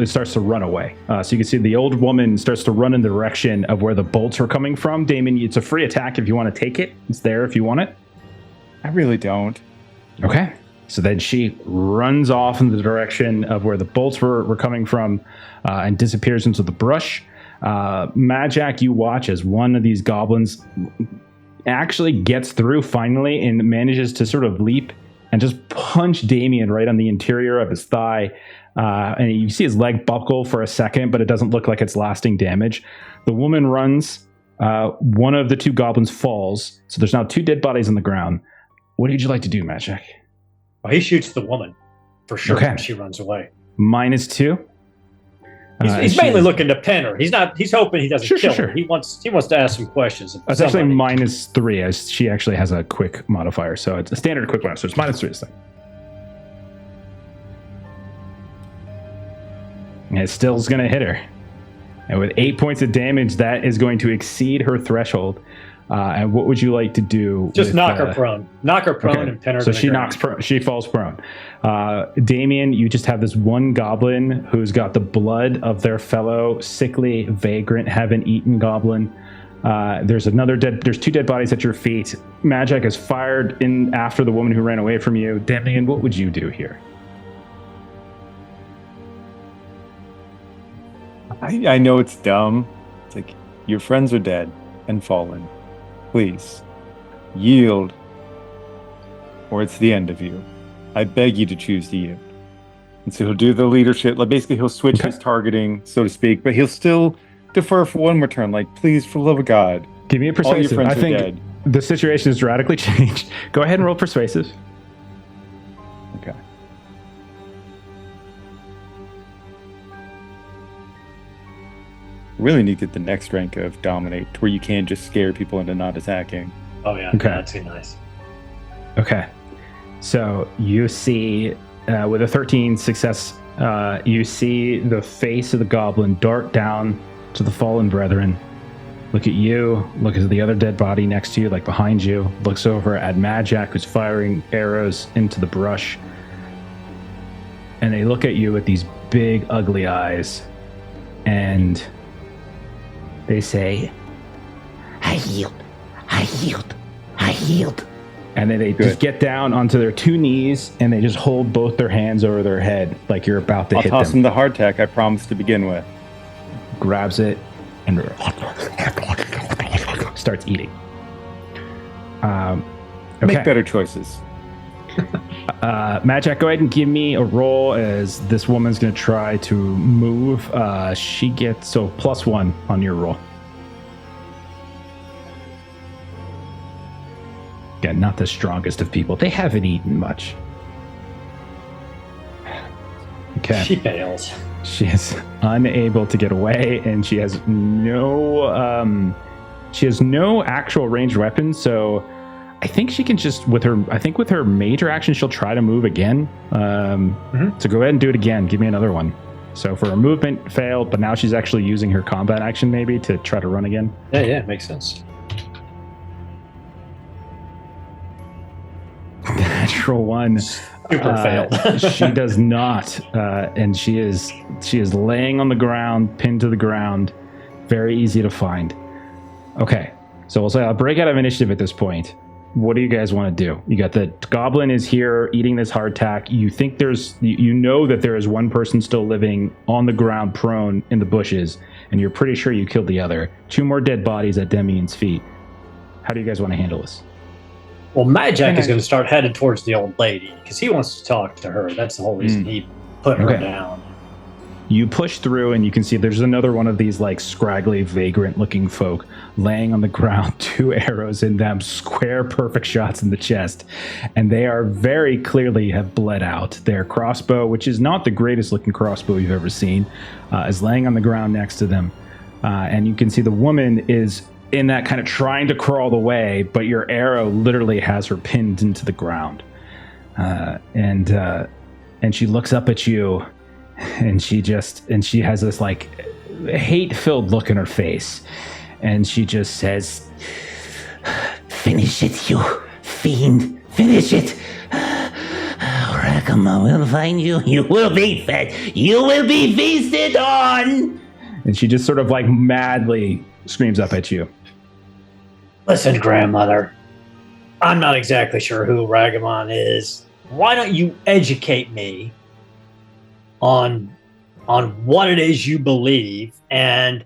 starts to run away. So you can see the old woman starts to run in the direction of where the bolts were coming from. Damon, it's a free attack if you want to take it. It's there if you want it. I really don't. Okay. So then she runs off in the direction of where the bolts were coming from and disappears into the brush. Madjac, you watch as one of these goblins actually gets through finally and manages to sort of leap and just punch Damien right on the interior of his thigh. And you see his leg buckle for a second, but it doesn't look like it's lasting damage. The woman runs. One of the two goblins falls. So there's now 2 dead bodies on the ground. What would you like to do, Madjac? Well, he shoots the woman for sure. Okay. When she runs away. -2. He's mainly looking to pin her. He's hoping he doesn't kill her. Sure. He wants to ask some questions. of It's actually somebody. -3 as she actually has a quick modifier. So it's a standard quick modifier. So it's -3 this time. And it still is going to hit her. And with 8 points of damage, that is going to exceed her threshold. And what would you like to do? Just knock her prone. Knock her prone and pin her. So to the she ground. she falls prone. Damien, you just have this one goblin who's got the blood of their fellow sickly, vagrant, haven't-eaten goblin. There's 2 dead bodies at your feet. Madjac is fired in after the woman who ran away from you. Damien, what would you do here? I know it's dumb. It's like, your friends are dead and fallen. Please, yield, or it's the end of you. I beg you to choose to yield. And so he'll do the leadership. Like, basically, he'll switch his targeting, so to speak, but he'll still defer for one more turn. Like, please, for the love of God, Give me a all your persuasive. friends I are think dead. the situation has radically changed. Go ahead and roll persuasive. Okay. Really need to get the next rank of dominate, to where you can just scare people into not attacking. Oh yeah, Okay. that'd be nice. Okay. So you see, with a 13 success, you see the face of the goblin dart down to the fallen brethren. Look at you, look at the other dead body next to you, like behind you. Looks over at Madjac, who's firing arrows into the brush. And they look at you with these big, ugly eyes. And they say, I yield. I yield. I yield. and then they just get down onto their 2 knees and they just hold both their hands over their head like you're about to I'll hit toss them. him the hardtack I promised to begin with. Grabs it and starts eating. Okay. Make better choices. Madjac, go ahead and give me a roll as this woman's going to try to move. She gets +1 on your roll. Again, not the strongest of people. They haven't eaten much. Okay. She fails. She is unable to get away, and she has no actual ranged weapons. So I think she can just with her major action, she'll try to move again. So go ahead and do it again. Give me another one. So for her movement failed, but now she's actually using her combat action maybe to try to run again. Yeah, makes sense. Natural 1. Super failed. She does not, and she is laying on the ground, pinned to the ground. Very easy to find. Okay, so we'll say I'll break out of initiative at this point. What do you guys want to do? You got the goblin is here eating this hardtack. You think you know that there is one person still living on the ground, prone in the bushes, and you're pretty sure you killed the other. 2 more dead bodies at Demian's feet. How do you guys want to handle this? Well, Madjac is going to start headed towards the old lady because he wants to talk to her. That's the whole reason he put her down. You push through and you can see there's another one of these like scraggly, vagrant looking folk laying on the ground, 2 arrows in them, square, perfect shots in the chest. And they are very clearly have bled out. Their crossbow, which is not the greatest looking crossbow you've ever seen, is laying on the ground next to them. And you can see the woman is in that kind of trying to crawl away, but your arrow literally has her pinned into the ground. And she looks up at you, and she has this like hate-filled look in her face, and she just says, "Finish it, you fiend! Finish it! Rakama will find you. You will be fed. You will be feasted on." And she just sort of like madly screams up at you. Listen, grandmother, I'm not exactly sure who Ragamon is. Why don't you educate me on what it is you believe? And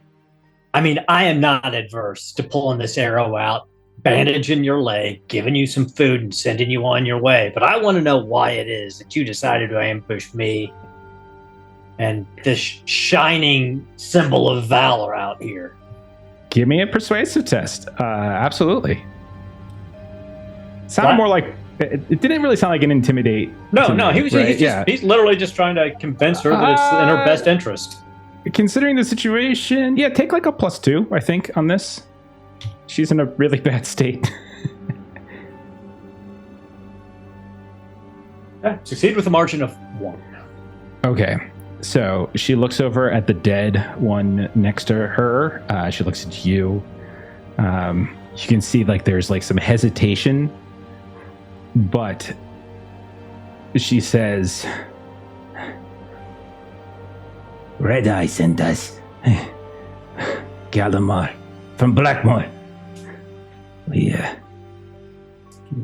I mean, I am not adverse to pulling this arrow out, bandaging your leg, giving you some food, and sending you on your way. But I want to know why it is that you decided to ambush me and this shining symbol of valor out here. Give me a persuasive test. Absolutely. Sounded more like it didn't really sound like an intimidate. No, he was right? he's literally just trying to convince her that it's in her best interest. Considering the situation, yeah, take like a +2, I think, on this. She's in a really bad state. Yeah, succeed with a margin of 1. Okay. So she looks over at the dead one next to her. She looks at you. You can see like there's like some hesitation, but she says, Red Eye sent us. Gallimar from Blackmore. We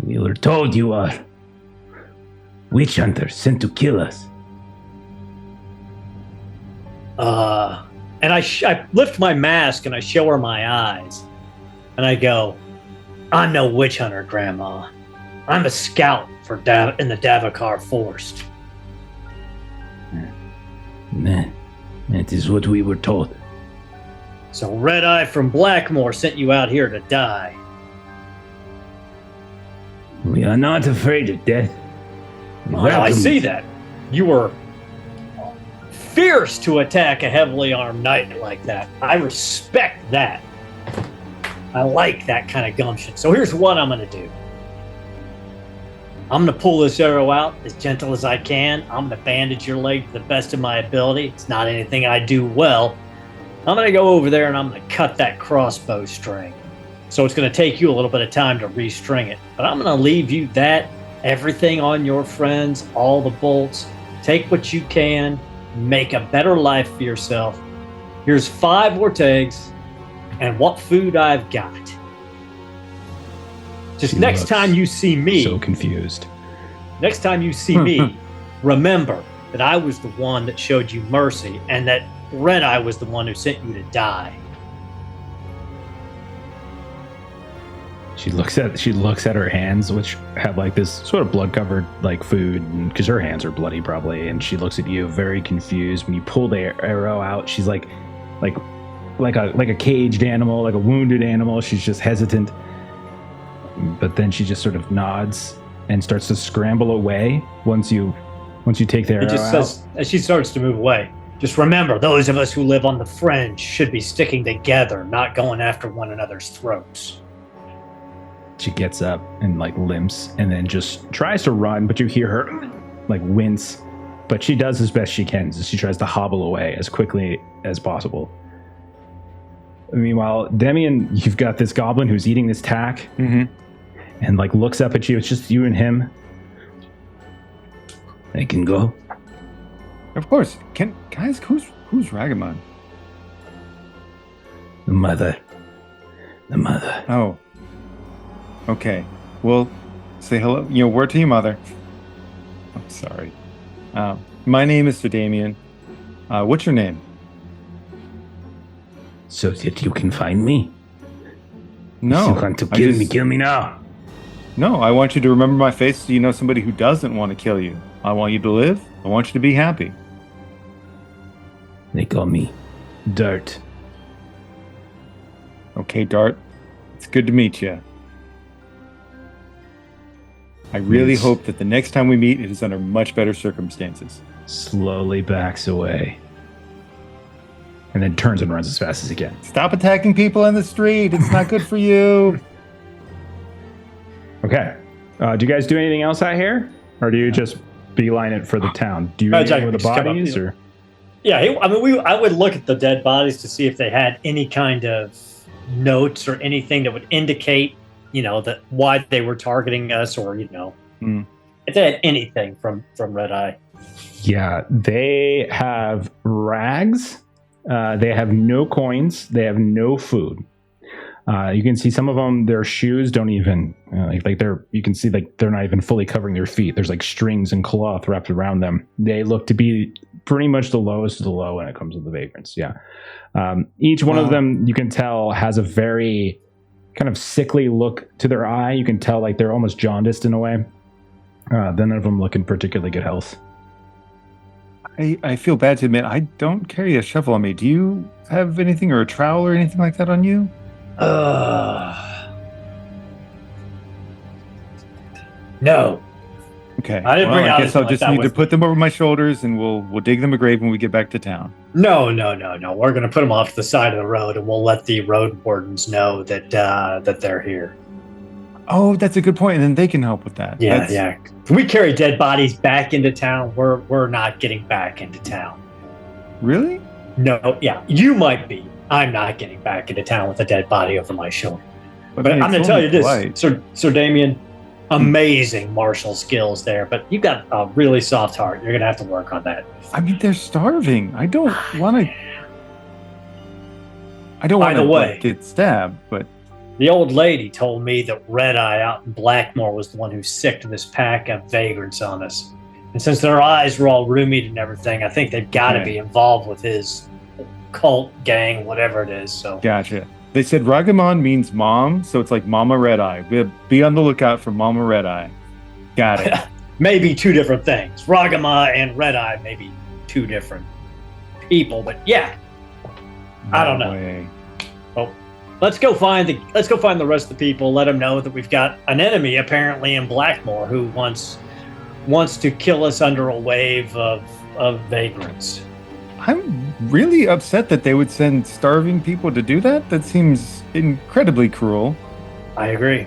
were told you are witch hunters sent to kill us. And I lift my mask and I show her my eyes. And I go, I'm no witch hunter, Grandma. I'm a scout for in the Davakar Forest. That is what we were told. So Red Eye from Blackmore sent you out here to die. We are not afraid of death. Well, I see that. You were fierce to attack a heavily armed knight like that. I respect that. I like that kind of gumption. So here's what I'm going to do. I'm going to pull this arrow out as gentle as I can. I'm going to bandage your leg to the best of my ability. It's not anything I do well. I'm going to go over there and I'm going to cut that crossbow string. So it's going to take you a little bit of time to restring it. But I'm going to leave you that, everything on your friends, all the bolts. Take what you can. Make a better life for yourself. Here's 5 Ortegs and what food I've got. Just She next looks time you see me, so confused. next time you see me, remember that I was the one that showed you mercy and that Red Eye was the one who sent you to die. She looks at her hands, which have like this sort of blood-covered like food, because her hands are bloody probably. And she looks at you, very confused. When you pull the arrow out, she's like a caged animal, like a wounded animal. She's just hesitant. But then she just sort of nods and starts to scramble away once you take the arrow It just out. says, as she starts to move away, just remember, those of us who live on the fringe should be sticking together, not going after one another's throats. She gets up and like limps and then just tries to run, but you hear her like wince. But she does as best she can. So she tries to hobble away as quickly as possible. Meanwhile, Demian, you've got this goblin who's eating this tack and like looks up at you. It's just you and him. I can go. Of course. Guys, who's Ragamon? The mother. Oh. Okay. Well, say hello. Word to your mother. I'm sorry. My name is Sir Damien. What's your name? So that you can find me? No. You want to kill me? Kill me now. No, I want you to remember my face so you know somebody who doesn't want to kill you. I want you to live. I want you to be happy. They call me Dirt. Okay, Dart. It's good to meet you. I really hope that the next time we meet, it is under much better circumstances. Slowly backs away. and then turns and runs as fast as he can. Stop attacking people in the street. It's not good for you. Okay. Do you guys do anything else out here? Or do you just beeline it for the town? Do you anything with the bodies? Or? Yeah, I would look at the dead bodies to see if they had any kind of notes or anything that would indicate, that why they were targeting us, or if they had anything from Red Eye. Yeah, they have rags. They have no coins. They have no food. You can see some of them, their shoes don't even you can see they're not even fully covering their feet. There's like strings and cloth wrapped around them. They look to be pretty much the lowest of the low when it comes to the vagrants. Yeah. Each one of them, you can tell, has a very kind of sickly look to their eye. You can tell like they're almost jaundiced in a way. None of them look in particularly good health. I feel bad to admit, I don't carry a shovel on me. Do you have anything, or a trowel or anything like that on you? No. Okay. I didn't bring out I guess I'll just need to with put them over my shoulders, and we'll dig them a grave when we get back to town. No. We're going to put them off to the side of the road, and we'll let the road wardens know that they're here. Oh, that's a good point, and then they can help with that. Yeah. If we carry dead bodies back into town, we're not getting back into town. Really? No. Yeah, you might be. I'm not getting back into town with a dead body over my shoulder. But I'm going to tell you this, Sir Damien, amazing martial skills there, but you've got a really soft heart. You're going to have to work on that. I mean, they're starving. I don't want to get stabbed, but... The old lady told me that Red Eye out in Blackmore was the one who sicked this pack of vagrants on us. And since their eyes were all roomied and everything, I think they've got to be involved with his cult gang, whatever it is. So Gotcha. They said Ragamon means mom, so it's like Mama Red Eye. Be on the lookout for Mama Red Eye. Got it. Maybe two different things. Ragama and Red Eye may be two different people, but yeah. I don't know. Oh, let's go find the rest of the people. Let them know that we've got an enemy apparently in Blackmore who wants to kill us under a wave of vagrants. I'm really upset that they would send starving people to do that. That seems incredibly cruel. I agree.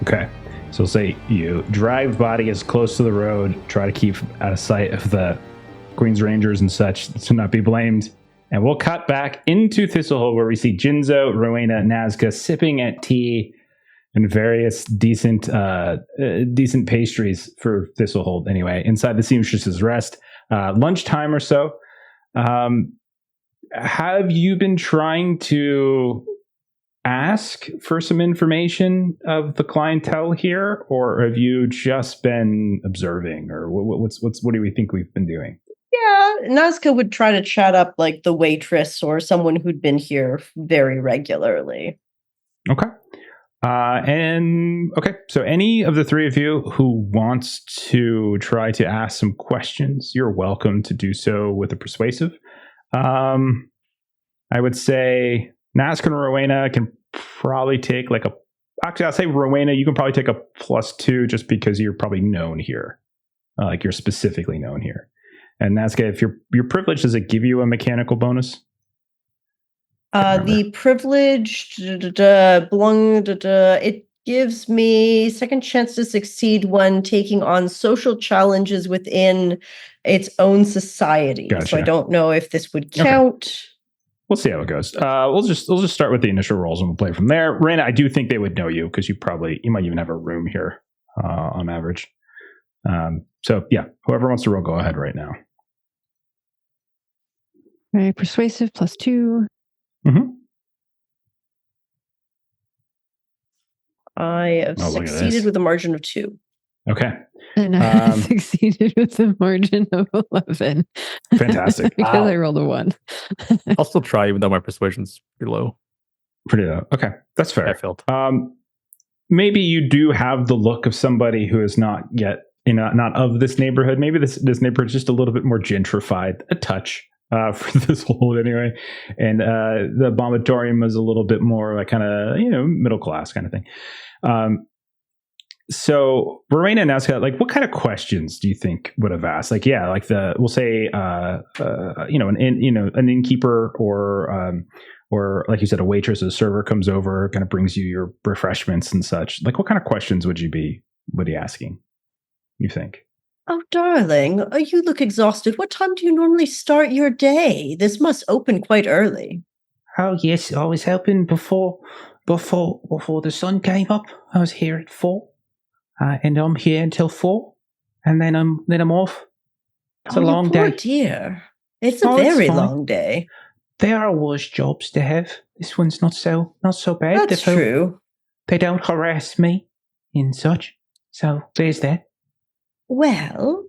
Okay. So say you drive body as close to the road, try to keep out of sight of the Queen's Rangers and such to not be blamed. And we'll cut back into Thistlehold where we see Jinzo, Rowena, Nazca sipping at tea and various decent pastries for Thistlehold anyway, inside the Seamstress's Rest. Lunchtime or so. Have you been trying to ask for some information of the clientele here, or have you just been observing, or what do we think we've been doing? Yeah, Nazca would try to chat up like the waitress or someone who'd been here very regularly. Okay. So any of the three of you who wants to try to ask some questions, you're welcome to do so with a persuasive. I would say Nazca and Rowena can probably take I'll say Rowena, you can probably take a +2 just because you're probably known here. You're specifically known here. And Nazca, if you're privileged, does it give you a mechanical bonus? The privileged it gives me second chance to succeed when taking on social challenges within its own society. Gotcha. So I don't know if this would count. Okay. We'll see how it goes. We'll just start with the initial rolls and we'll play from there. Raina, I do think they would know you because you might even have a room here on average. So yeah, whoever wants to roll, go ahead right now. Very persuasive +2. Mm-hmm. I have succeeded with a margin of 2. Okay. And I succeeded with a margin of 11. Fantastic. Because I rolled a 1. I'll still try, even though my persuasion's pretty low. Pretty low. Okay. That's fair. I felt. Maybe you do have the look of somebody who is not yet, not of this neighborhood. Maybe this neighborhood is just a little bit more gentrified, a touch. For this whole anyway, and the bombatorium is a little bit more like kind of middle class kind of thing. So Rowena now got like, what kind of questions do you think would have asked? Like, yeah, like we'll say, an innkeeper or like you said, a waitress, a server comes over, kind of brings you your refreshments and such. Like, what kind of questions would he asking? You think? Oh, darling, you look exhausted. What time do you normally start your day? This must open quite early. Oh yes, I was helping before the sun came up. I was here at 4, and I'm here until 4, and then I'm off. It's a long poor day. Dear, it's a very long day. There are worse jobs to have. This one's not so bad. That's true. They don't harass me and such. So there's that. Well,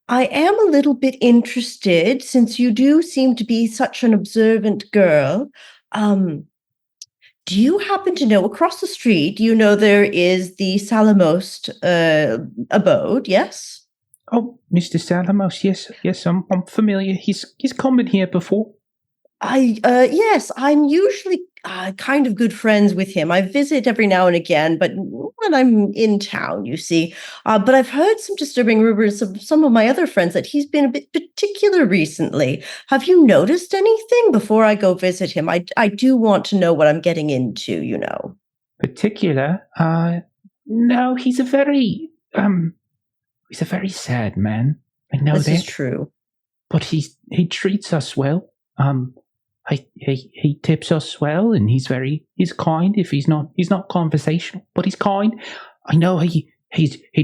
I am a little bit interested, since you do seem to be such an observant girl. Do you happen to know, across the street, there is the Salamost abode, yes? Oh, Mr. Salamos, yes, I'm familiar. He's come in here before. Yes, I'm usually kind of good friends with him. I visit every now and again, but when I'm in town, you see. But I've heard some disturbing rumors of some of my other friends that he's been a bit particular recently. Have you noticed anything before I go visit him? I do want to know what I'm getting into, Particular? No, he's a very sad man. I know this that. Is true. But he treats us well. He tips us well, and he's kind. If he's not conversational, but he's kind. I know he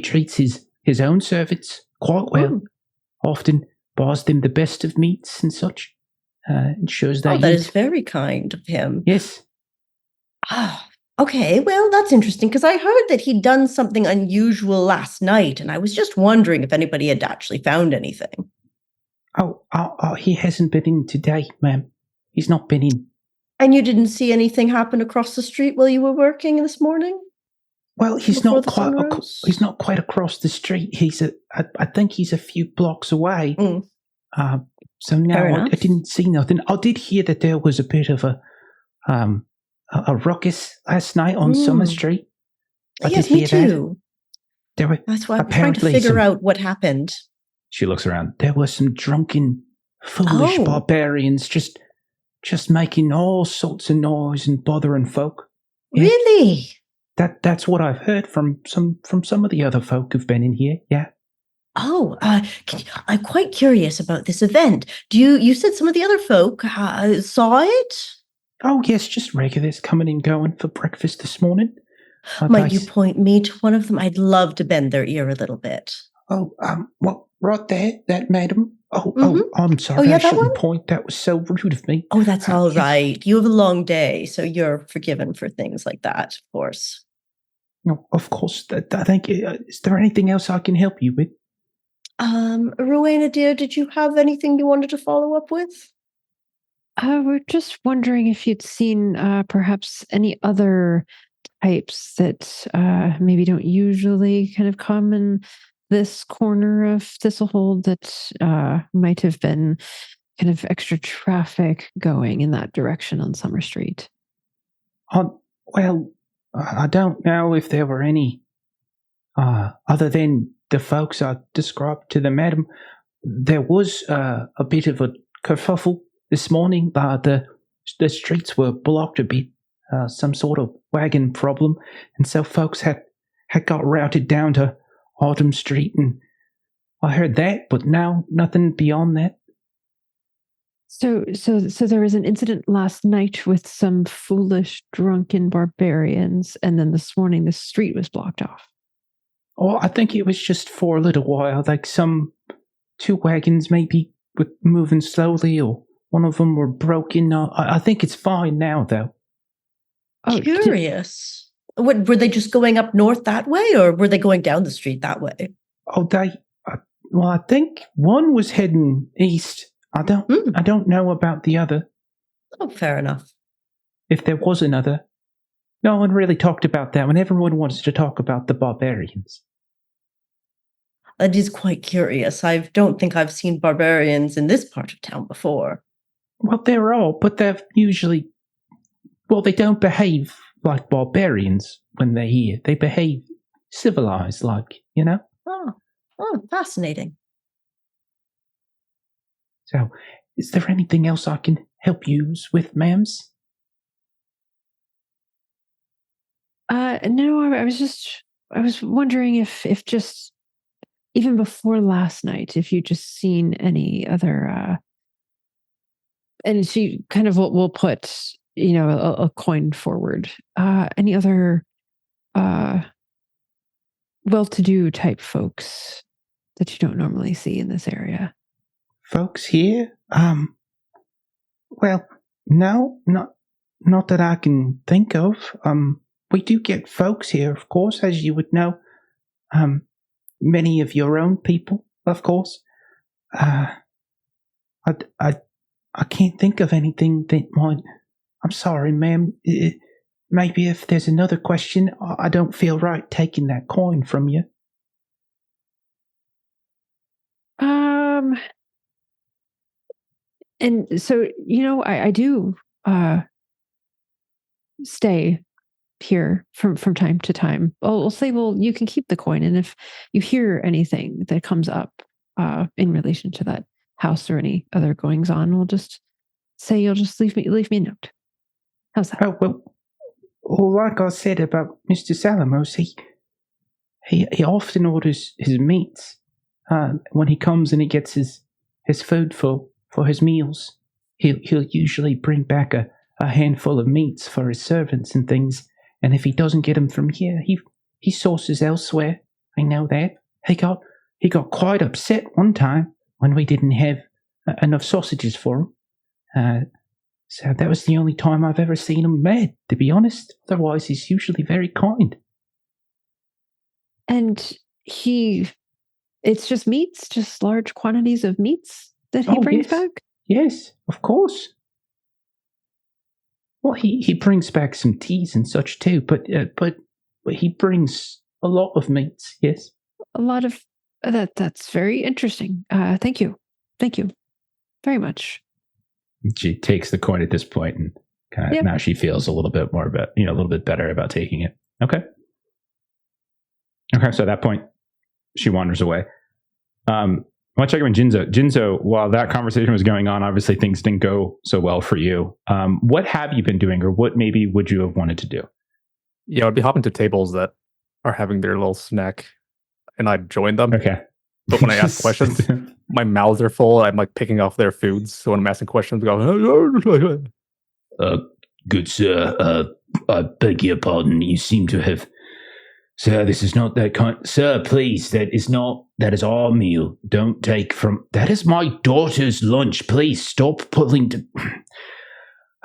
treats his own servants quite well. Often buys them the best of meats and such. Ensures they that is very kind of him. Yes. Okay, well, that's interesting, because I heard that he'd done something unusual last night, and I was just wondering if anybody had actually found anything. Oh, he hasn't been in today, ma'am. He's not been in. And you didn't see anything happen across the street while you were working this morning? Well, he's not quite across the street. I think he's a few blocks away. So now I didn't see nothing. I did hear that there was a bit of a ruckus last night on Summer Street. Yes, me too. That's why I'm trying to figure out what happened. She looks around. There were some drunken, foolish barbarians just making all sorts of noise and bothering folk. Yeah. Really? That's what I've heard from some of the other folk who've been in here. Yeah. I'm quite curious about this event. You said some of the other folk saw it? Oh yes, just regulars coming and going for breakfast this morning. Might you point me to one of them? I'd love to bend their ear a little bit. Oh, well, right there, that madam. Oh, I'm sorry. I shouldn't point. That was so rude of me. Oh, that's all right. You have a long day, so you're forgiven for things like that, of course. No, of course. I think. Is there anything else I can help you with? Rowena, dear, did you have anything you wanted to follow up with? We're just wondering if you'd seen perhaps any other types that maybe don't usually kind of come in this corner of Thistlehold that might have been kind of extra traffic going in that direction on Summer Street. Well, I don't know if there were any other than the folks I described to the madam. There was a bit of a kerfuffle this morning. The streets were blocked a bit, some sort of wagon problem, and so folks had got routed down to Autumn Street, and I heard that, but now nothing beyond that. So there was an incident last night with some foolish drunken barbarians, and then this morning the street was blocked off. Oh, I think it was just for a little while, like some 2 wagons maybe were moving slowly, or one of them were broken. I think it's fine now, though. Oh, curious. Were they just going up north that way, or were they going down the street that way? Oh, I think one was heading east. I don't know about the other. Oh, fair enough. If there was another. No one really talked about that when everyone wants to talk about the barbarians. That is quite curious. I don't think I've seen barbarians in this part of town before. Well, they're all, but they're usually... Well, they don't behave like barbarians when they're here. They behave civilized, like, you know? Oh, fascinating. So, is there anything else I can help you with, ma'ams? No, I was wondering if just even before last night, if you just seen any other, and she kind of will put, a coin forward. Any other, well-to-do type folks that you don't normally see in this area? Folks here? Well, no, not that I can think of. We do get folks here, of course, as you would know. Many of your own people, of course. I can't think of anything that might. I'm sorry, ma'am. Maybe if there's another question, I don't feel right taking that coin from you. And so, I do stay here from time to time. I'll say, well, you can keep the coin, and if you hear anything that comes up in relation to that house or any other goings on, we'll just say you'll just leave me a note. How's that? Oh, well, like I said about Mr. Salamos, he often orders his meats when he comes and he gets his food for his meals. He'll usually bring back a handful of meats for his servants and things. And if he doesn't get them from here, he sources elsewhere. I know that. He got quite upset one time when we didn't have enough sausages for him. So that was the only time I've ever seen him mad, to be honest. Otherwise, he's usually very kind. And it's just meats, just large quantities of meats that he brings back? Yes, of course. Well, he brings back some teas and such too, but he brings a lot of meats. Yes, a lot of that. That's very interesting. Thank you very much. She takes the coin at this point, and kind of now she feels a little bit more about a little bit better about taking it. Okay. So at that point, she wanders away. I want to check in with Jinzo. Jinzo, while that conversation was going on, obviously things didn't go so well for you. What have you been doing, or what maybe would you have wanted to do? Yeah, I'd be hopping to tables that are having their little snack, and I'd join them. Okay. But when I ask questions, my mouths are full. I'm like picking off their foods. So when I'm asking questions, I go, good sir, I beg your pardon. You seem to have... Sir, this is not that kind... Sir, please, that is our meal. Don't take from... That is my daughter's lunch. Please, stop pulling to...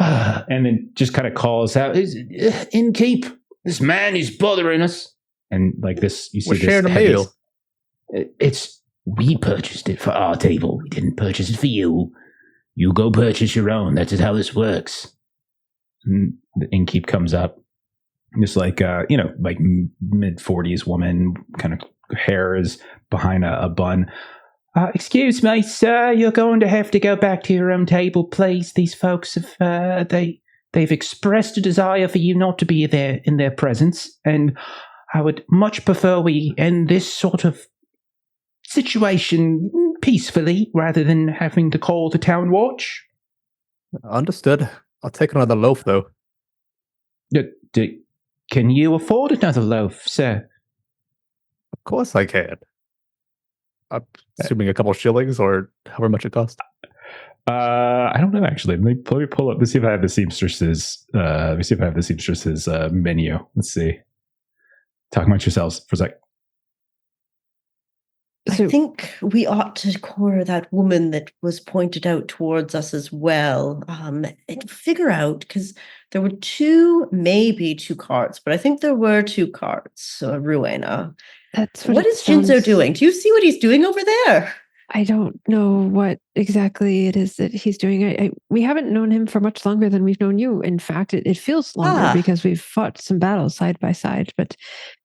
and then just kind of calls out, Innkeep, this man is bothering us. And like this, you see we're this... sharing a meal. We purchased it for our table. We didn't purchase it for you. You go purchase your own. That is how this works. And the innkeep comes up. Just like, like mid-40s woman, kind of hair is behind a bun. Excuse me, sir, you're going to have to go back to your own table, please. These folks have, they've expressed a desire for you not to be there in their presence, and I would much prefer we end this sort of situation peacefully rather than having to call the town watch. Understood. I'll take another loaf, though. Can you afford another loaf, sir? Of course I can. I'm assuming a couple shillings or however much it costs. I don't know, actually. Let me pull up. Let's see if I have the seamstresses. Menu. Let's see. Talk amongst yourselves for a sec. I think we ought to corner that woman that was pointed out towards us as well. And figure out, because there were maybe two carts, but I think there were two carts, Rowena. That's what is Jinzo doing? Do you see what he's doing over there? I don't know what exactly it is that he's doing. We haven't known him for much longer than we've known you. In fact, it feels longer because we've fought some battles side by side, but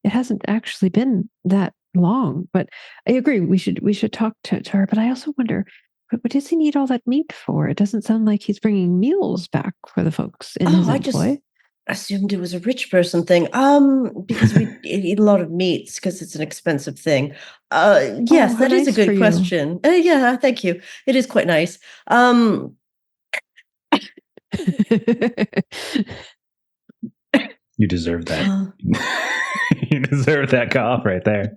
it hasn't actually been that long. But I agree, we should talk to her. But I also wonder, what does he need all that meat for? It doesn't sound like he's bringing meals back for the folks in his employ. assumed it was a rich person thing. Because we eat a lot of meats because it's an expensive thing. Yes, how that is a nice for good you. question. Yeah, thank you. It is quite nice. You deserve that. Uh, You deserve that cough right there.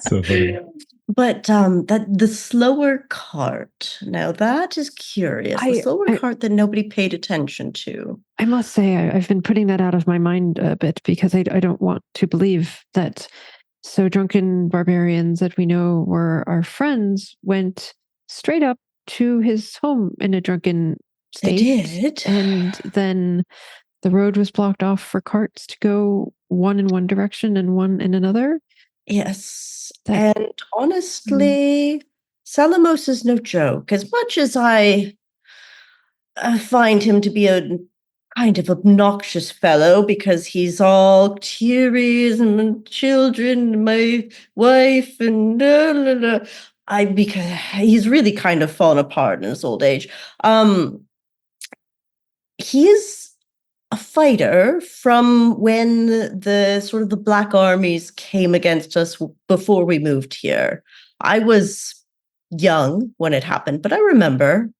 So funny. But that the slower cart. Now that is curious. The slower cart that nobody paid attention to. I must say, I've been putting that out of my mind a bit because I don't want to believe that so drunken barbarians that we know were our friends went straight up to his home in a drunken They state. did. And then the road was blocked off for carts to go one in one direction and one in another. Yes. And honestly, Salamos is no joke. As much as I find him to be a kind of obnoxious fellow because he's all teary and children, and my wife, and because he's really kind of fallen apart in his old age. He is a fighter from when the sort of the Black armies came against us before we moved here. I was young when it happened, but I remember,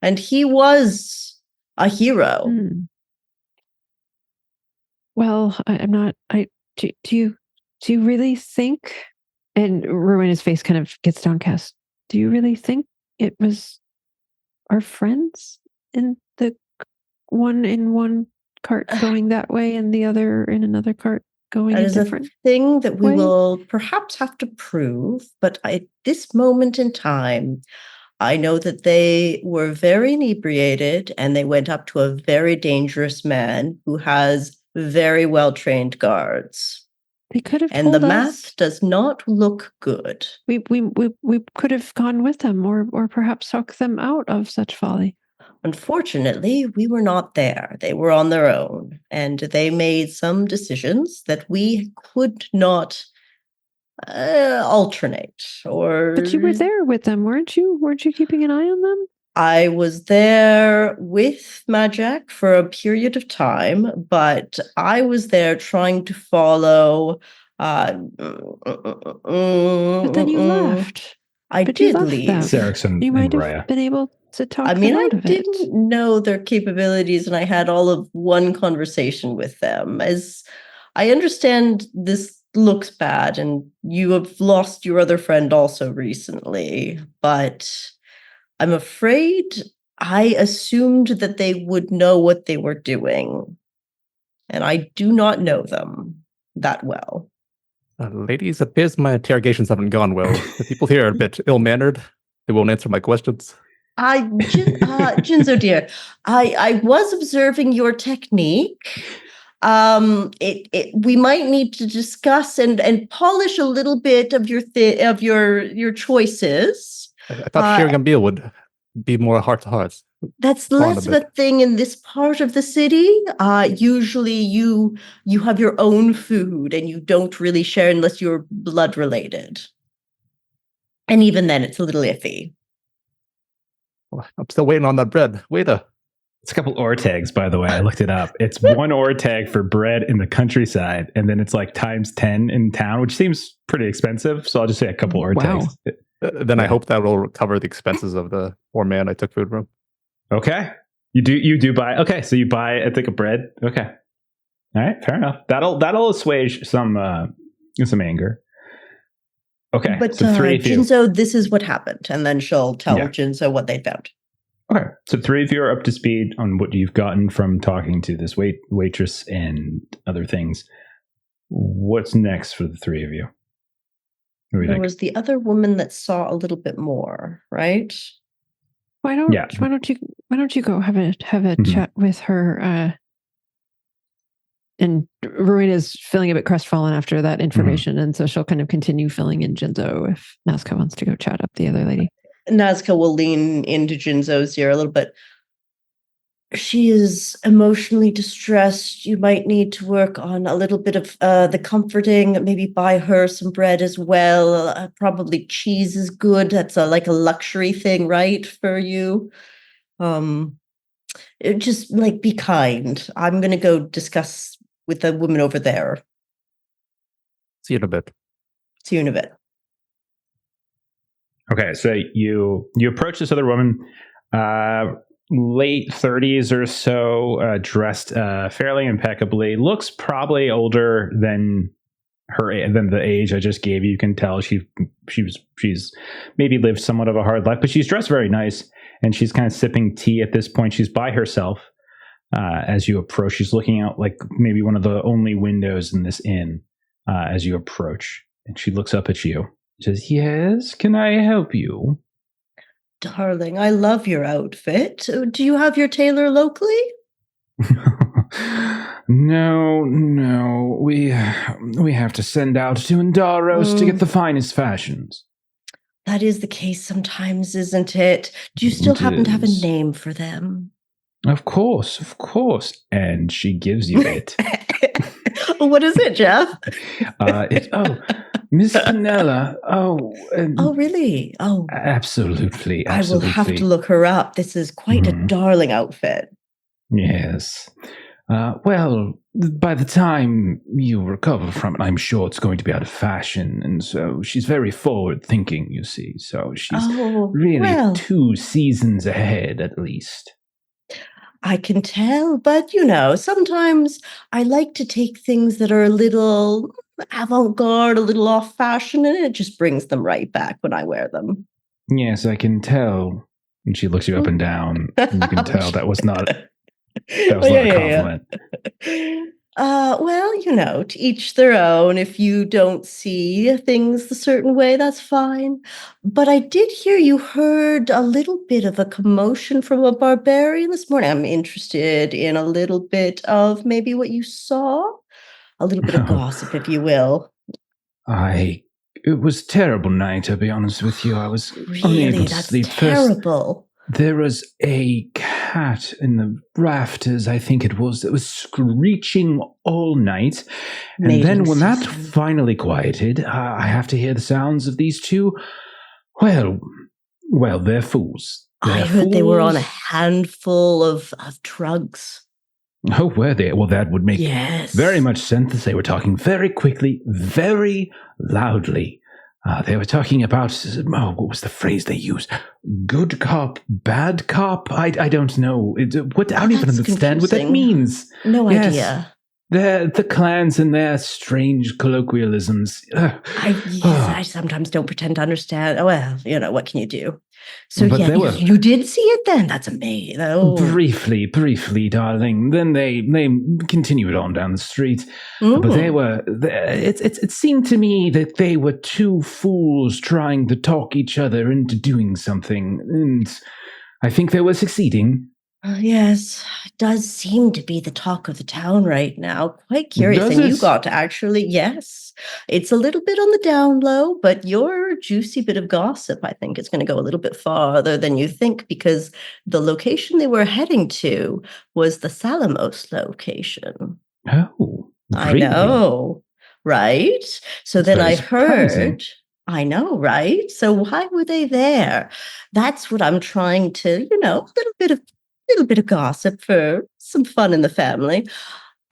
and he was a hero. Well, I'm not. Do you really think? And Rowena's face kind of gets downcast. Do you really think it was our friends in the one in one cart going that way and the other in another cart going That a is different a thing that we way? will perhaps have to prove, but at this moment in time, I know that they were very inebriated and they went up to a very dangerous man who has very well-trained guards. They could have And the told math us. does not look good. We could have gone with them or perhaps talk them out of such folly. Unfortunately, we were not there. They were on their own, and they made some decisions that we could not alternate. But you were there with them, weren't you? Weren't you keeping an eye on them? I was there with Madjac for a period of time, but I was there trying to follow. But then you left. I But you did left leave. them. Saracen You and might have Raya. been able to talk I mean, them I out of it. didn't know their capabilities, and I had all of one conversation with them. As I understand, this looks bad, and you have lost your other friend also recently, but I'm afraid I assumed that they would know what they were doing, and I do not know them that well. Ladies, it appears my interrogations haven't gone well. The people here are a bit ill-mannered. They won't answer my questions. Jinzo dear, I was observing your technique. We might need to discuss and polish a little bit of your choices. I thought sharing a meal would be more heart to heart. That's less of a thing in this part of the city. Usually you have your own food and you don't really share unless you're blood related. And even then it's a little iffy. I'm still waiting on that bread. Waiter. It's a couple ore tags, by the way. I looked it up. It's one ore tag for bread in the countryside, and then it's like times 10 in town, which seems pretty expensive. So I'll just say a couple ore tags. Then I hope that will cover the expenses of the poor man I took food from. Okay. You do buy. Okay, so you buy a thick of bread. Okay. All right, fair enough. That'll assuage some anger. Okay, But so three of you. Jinzo, this is what happened, and then she'll tell Jinzo what they found. Okay, so three of you are up to speed on what you've gotten from talking to this waitress and other things. What's next for the three of you? There was the other woman that saw a little bit more, right? Why don't you go have a chat with her? And Rowena's feeling a bit crestfallen after that information, and so she'll kind of continue filling in Jinzo if Nazca wants to go chat up the other lady. Nazca will lean into Jinzo's ear a little bit. She is emotionally distressed. You might need to work on a little bit of the comforting, maybe buy her some bread as well. Probably cheese is good. That's like a luxury thing, right, for you? Just like be kind. I'm going to go discuss with the woman over there. See you in a bit. See you in a bit. Okay, so you approach this other woman, late 30s or so, dressed fairly impeccably. Looks probably older than the age I just gave you. You can tell she's maybe lived somewhat of a hard life, but she's dressed very nice, and she's kind of sipping tea at this point. She's by herself. As you approach, she's looking out like maybe one of the only windows in this inn as you approach, and she looks up at you. Says, "Yes, can I help you?" Darling, I love your outfit. Do you have your tailor locally? No. We have to send out to Indaros to get the finest fashions. That is the case sometimes, isn't it? Do you still happen to have a name for them? Of course. And she gives you it. What is it, Jeff? Miss Pinella. Oh, really? Oh, absolutely. I will have to look her up. This is quite a darling outfit. Yes. Well, by the time you recover from it, I'm sure it's going to be out of fashion. And so she's very forward-thinking, you see. So she's really 2 seasons ahead, at least. I can tell, but sometimes I like to take things that are a little avant-garde, a little off-fashion, and it just brings them right back when I wear them. Yes, I can tell. And she looks you up and down. And you can tell that was not a compliment. Well, to each their own. If you don't see things a certain way, that's fine. But I did hear you heard a little bit of a commotion from a barbarian this morning. I'm interested in a little bit of maybe what you saw, a little bit of gossip, if you will. It was a terrible night, I'll be honest with you. I was unable to sleep. Terrible. There was a cat in the rafters, I think it was, that was screeching all night. And then when that finally quieted, I have to hear the sounds of these two. Well, they're fools. I heard they were on a handful of drugs. Oh, were they? Well, that would make very much sense. They were talking very quickly, very loudly. They were talking about, what was the phrase they used? Good cop, bad cop? I don't know. I don't even understand what that means. No idea. The clans and their strange colloquialisms. I sometimes don't pretend to understand. Well, what can you do? So But you did see it then? That's amazing. Oh. Briefly, darling. Then they continued on down the street. But it seemed to me that they were 2 fools trying to talk each other into doing something. And I think they were succeeding. Yes, it does seem to be the talk of the town right now. Quite curious. And you got to actually, yes, it's a little bit on the down low, but your juicy bit of gossip, I think, is going to go a little bit farther than you think, because the location they were heading to was the Salamos location. Oh, I know, right? So then I heard, I know, right? So why were they there? That's what I'm trying to, a little bit of gossip for some fun in the family,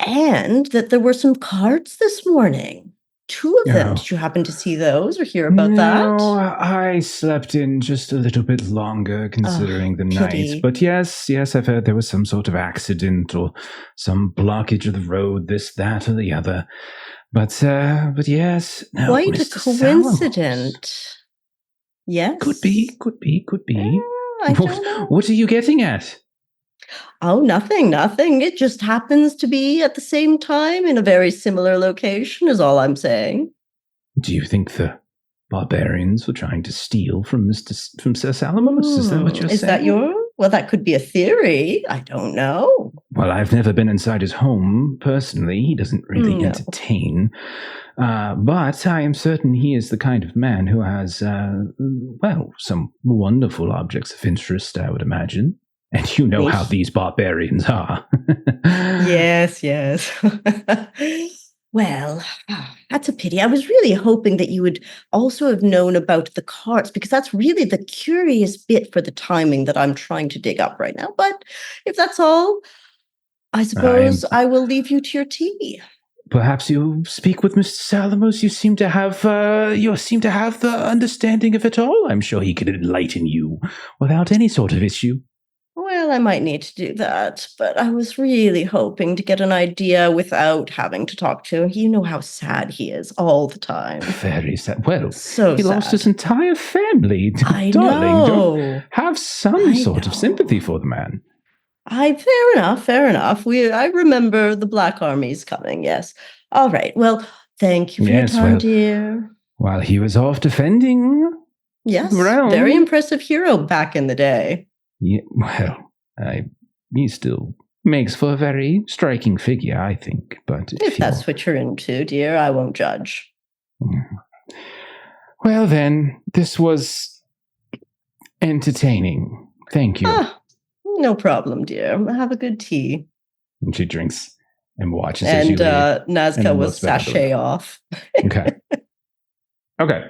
and that there were some cards this morning. 2 of them. Did you happen to see those or hear about that? No, I slept in just a little bit longer considering the pity. night. But yes, I've heard there was some sort of accident or some blockage of the road, this, that, or the other. But yes. No, Quite Mr. a coincidence. Salamos. Yes. Could be. I don't know. What are you getting at? Oh, nothing. It just happens to be at the same time in a very similar location, is all I'm saying. Do you think the barbarians were trying to steal from Sir Salamos? Is that what you're saying? Is that well, that could be a theory. I don't know. Well, I've never been inside his home personally. He doesn't really entertain. But I am certain he is the kind of man who has, some wonderful objects of interest, I would imagine. And you know how these barbarians are. Yes. Well, that's a pity. I was really hoping that you would also have known about the carts, because that's really the curious bit for the timing that I'm trying to dig up right now. But if that's all, I suppose I will leave you to your tea. Perhaps you speak with Mr. Salamos. You seem to have the understanding of it all. I'm sure he could enlighten you without any sort of issue. Well, I might need to do that, but I was really hoping to get an idea without having to talk to him. You know how sad he is all the time. Very sad. Well, So he lost his entire family. I Darling, know. don't have some sort of sympathy for the man. Fair enough. I remember the Black Army's coming, yes. All right. Well, thank you for your time, dear. While he was off defending Yes, realm. very impressive hero back in the day. Yeah, well, he still makes for a very striking figure, I think. But if that's what you're into, dear, I won't judge. Well, then, this was entertaining. Thank you. No problem, dear. Have a good tea. And she drinks and watches and as you leave. Nazca will sashay off. Okay. Okay.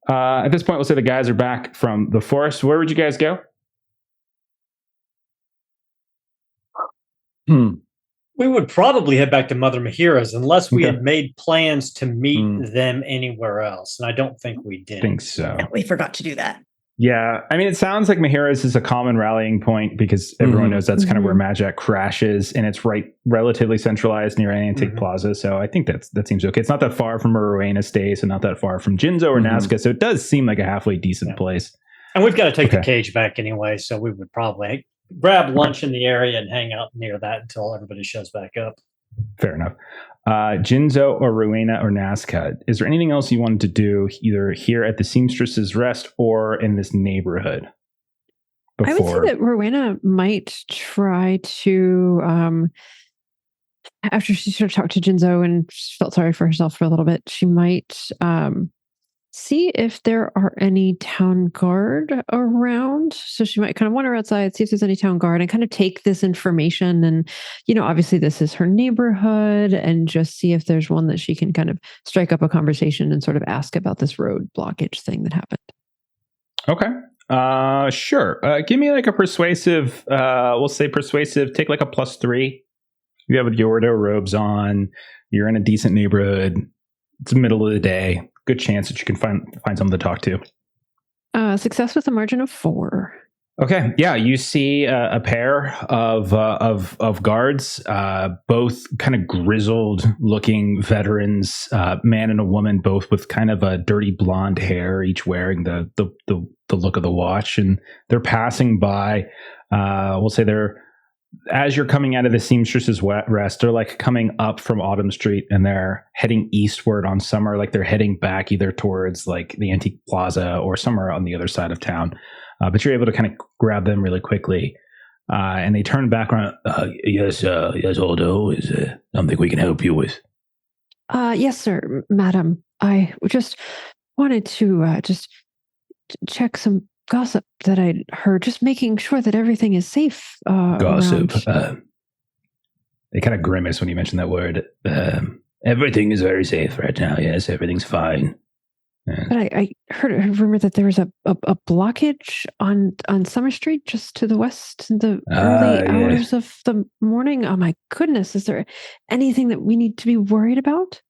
At this point, we'll say the guys are back from the forest. Where would you guys go? We would probably head back to Mother Mahira's unless we had made plans to meet them anywhere else. And I don't think we did. I think so. No, we forgot to do that. Yeah. I mean, it sounds like Mahira's is a common rallying point because everyone knows that's kind of where Madjac crashes, and it's relatively centralized near Antique Plaza. So I think that seems okay. It's not that far from Rowena Stays and not that far from Jinzo or Nazca. So it does seem like a halfway decent place. And we've got to take the cage back anyway. So we would probably grab lunch in the area and hang out near that until everybody shows back up. Fair enough. Jinzo or Rowena or Nazca, is there anything else you wanted to do either here at the Seamstress's Rest or in this neighborhood? I would say that Rowena might try to, after she sort of talked to Jinzo and felt sorry for herself for a little bit, she might see if there are any town guard around. So she might kind of wander outside, see if there's any town guard, and kind of take this information. And, obviously this is her neighborhood, and just see if there's one that she can kind of strike up a conversation and sort of ask about this road blockage thing that happened. Okay. Sure. Give me like a persuasive, we'll say persuasive, take like a +3. You have your robes on, you're in a decent neighborhood, it's the middle of the day. Good chance that you can find someone to talk to. Success with a margin of 4. Okay, yeah, you see a pair of guards, both kind of grizzled-looking veterans, man and a woman, both with kind of a dirty blonde hair, each wearing the look of the watch, and they're passing by. We'll say they're. As you're coming out of the Seamstress's Rest, they're like coming up from Autumn Street and they're heading eastward on Summer, like they're heading back either towards like the Antique Plaza or somewhere on the other side of town. But you're able to kind of grab them really quickly. And they turn back around. Yes, Aldo, is something we can help you with? Yes, sir, madam. I just wanted to just check some gossip that I'd heard, just making sure that everything is safe. Gossip. They kind of grimace when you mention that word. Everything is very safe right now. Yes, everything's fine. But I heard a rumor that there was a blockage on Summer Street just to the west in the early hours of the morning. Oh my goodness. Is there anything that we need to be worried about?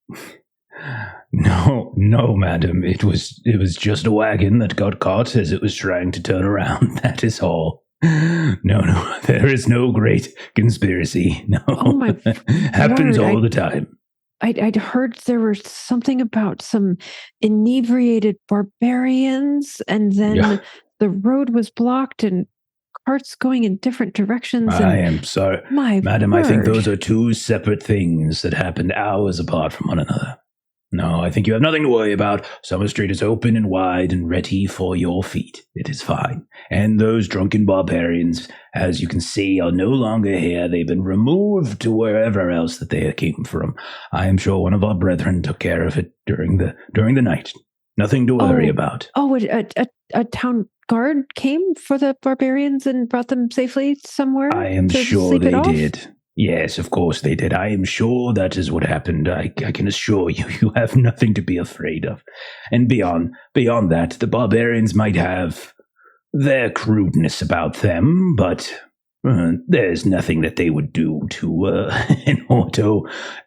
No, madam. It was just a wagon that got caught as it was trying to turn around. That is all. No, there is no great conspiracy. No, oh my happens word. all the time. I'd heard there was something about some inebriated barbarians, and then the road was blocked and carts going in different directions. I am sorry, madam. Word. I think those are two separate things that happened hours apart from one another. No, I think you have nothing to worry about. Summer Street is open and wide and ready for your feet. It is fine. And those drunken barbarians, as you can see, are no longer here. They've been removed to wherever else that they came from. I am sure one of our brethren took care of it during the night. Nothing to worry about. Oh, a town guard came for the barbarians and brought them safely somewhere? I am sure they did. Yes, of course they did. I am sure that is what happened. I can assure you, you have nothing to be afraid of. And beyond that, the barbarians might have their crudeness about them, but there's nothing that they would do to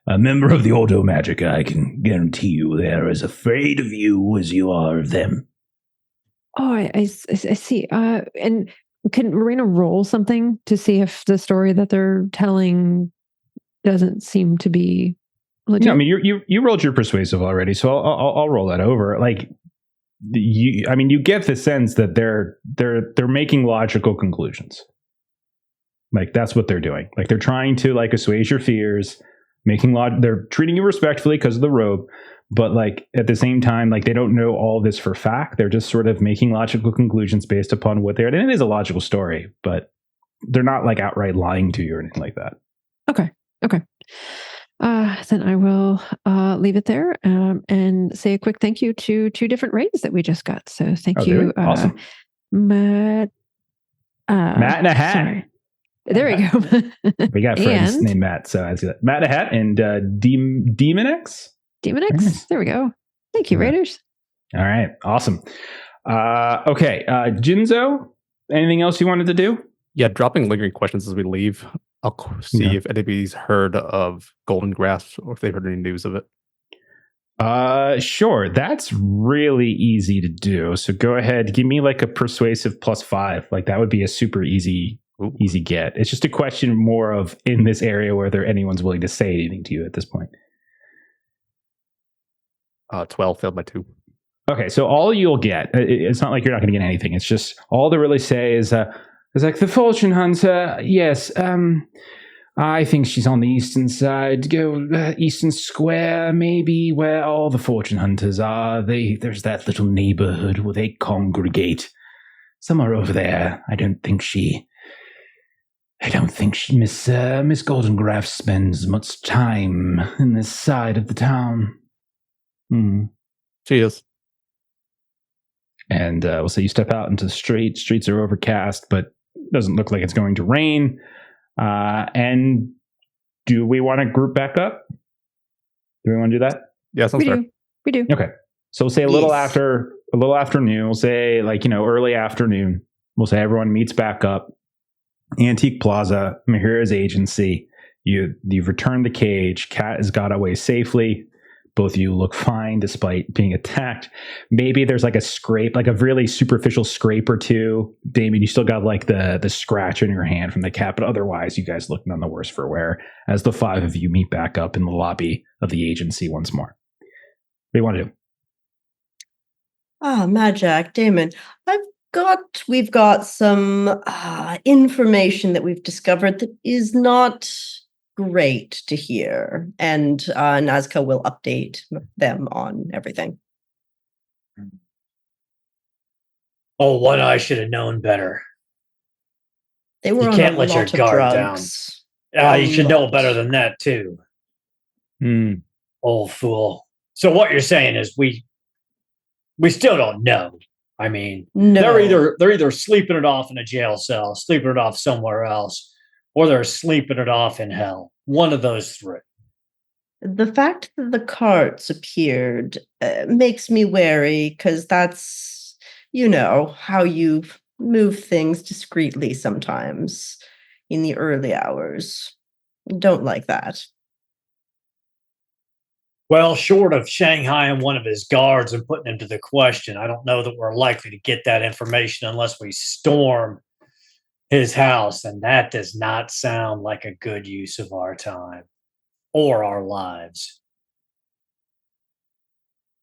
a member of the Ordo Magica. I can guarantee you they're as afraid of you as you are of them. Oh, I see. And can Marina roll something to see if the story that they're telling doesn't seem to be legit? No, I mean you rolled your persuasive already, so I'll roll that over. Like you get the sense that they're making logical conclusions. Like that's what they're doing. Like they're trying to like assuage your fears, they're treating you respectfully because of the robe, but like at the same time, like they don't know all this for fact. They're just sort of making logical conclusions based upon what they're. And it is a logical story, but they're not like outright lying to you or anything like that. Okay. Then I will leave it there and say a quick thank you to 2 different raids that we just got. So thank you, awesome. Matt and a hat. Sorry. There we go. We got friends named Matt, so I see that. Matt and a hat and Demonix. Nice. There we go. Thank you, Raiders. All right, awesome. Okay, Jinzo, anything else you wanted to do? Yeah, dropping lingering questions as we leave. I'll see if anybody's heard of Golden Grass or if they've heard any news of it. Sure. That's really easy to do. So go ahead, give me like a persuasive +5. Like that would be a super easy get. It's just a question more of in this area whether anyone's willing to say anything to you at this point. 12 failed by 2. Okay, so all you'll get, it's not like you're not going to get anything. It's just all they really say is, it's like the fortune hunter. Yes, I think she's on the eastern side. Go Eastern Square, maybe, where all the fortune hunters are. There's that little neighborhood where they congregate. Somewhere over there. I don't think Miss Goldengraff spends much time in this side of the town. She is. And we'll say you step out into the street. Streets are overcast, but doesn't look like it's going to rain. And do we want to group back up? Do we want to do that? Yeah, sounds fair. We do. Okay. So we'll say a little afternoon. We'll say early afternoon. We'll say everyone meets back up. Antique Plaza, Mahira's agency. You've returned the cage. Cat has got away safely. Both of you look fine despite being attacked. Maybe there's like a scrape, like a really superficial scrape or two. Damien, you still got like the scratch on your hand from the cat, but otherwise you guys look none the worse for wear as the 5 of you meet back up in the lobby of the agency once more. What do you want to do? Madjac, Damon, we've got some information that we've discovered that is not great to hear, and Nazca will update them on everything. Oh, what I should have known better. They were You on can't a let your lot of guard drugs. down. You should know lot. better than that too. Old fool. So what you're saying is we still don't know. I mean, No. they're either sleeping it off in a jail cell, sleeping it off somewhere else, or they're sleeping it off in hell. One of those 3. The fact that the carts appeared makes me wary, because that's, how you move things discreetly sometimes in the early hours. Don't like that. Well, short of Shanghaiing one of his guards and putting him to the question, I don't know that we're likely to get that information unless we storm his house, and that does not sound like a good use of our time or our lives.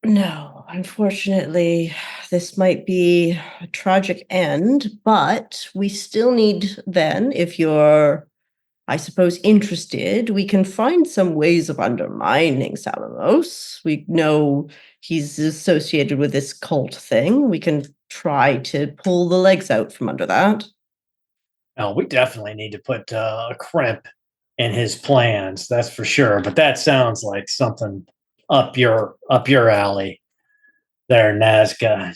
No, unfortunately, this might be a tragic end, but we still need then, if you're, I suppose, interested, we can find some ways of undermining Salamos. We know he's associated with this cult thing. We can try to pull the legs out from under that. No, we definitely need to put a crimp in his plans, that's for sure. But that sounds like something up your alley there, Nazca.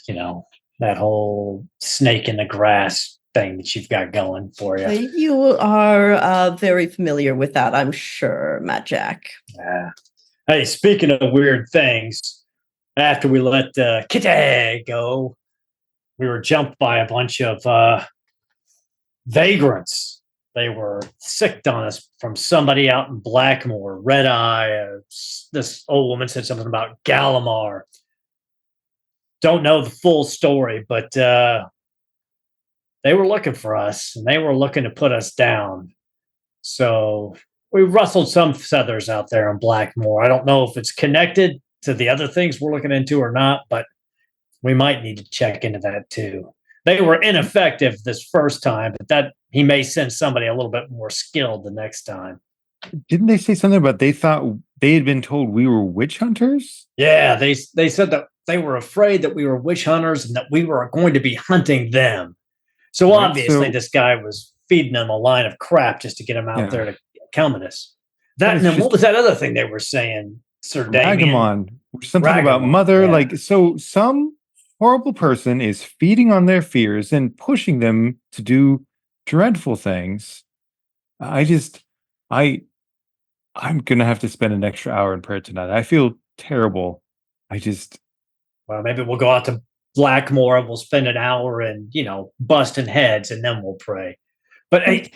That whole snake in the grass thing that you've got going for you. You are very familiar with that, I'm sure, Madjac. Yeah. Hey, speaking of weird things, after we let Kitty go, we were jumped by a bunch of vagrants. They were sicked on us from somebody out in Blackmore. Red Eye. This old woman said something about Gallimar. Don't know the full story, but they were looking for us, and they were looking to put us down. So we rustled some feathers out there in Blackmore. I don't know if it's connected to the other things we're looking into or not, but we might need to check into that too. They were ineffective this first time, but that he may send somebody a little bit more skilled the next time. Didn't they say something about they thought they had been told we were witch hunters? Yeah, they said that they were afraid that we were witch hunters and that we were going to be hunting them. So Right, obviously so- this guy was feeding them a line of crap just to get them out there to come at us. That, and then what was that other thing they were saying, Sir Damien? Ragamon. Something about Ragamon, mother. yeah. Like, so some horrible person is feeding on their fears and pushing them to do dreadful things. I'm gonna have to spend an extra hour in prayer tonight. I feel terrible. Well, maybe we'll go out to Blackmore and we'll spend an hour and, busting heads, and then we'll pray. But hey,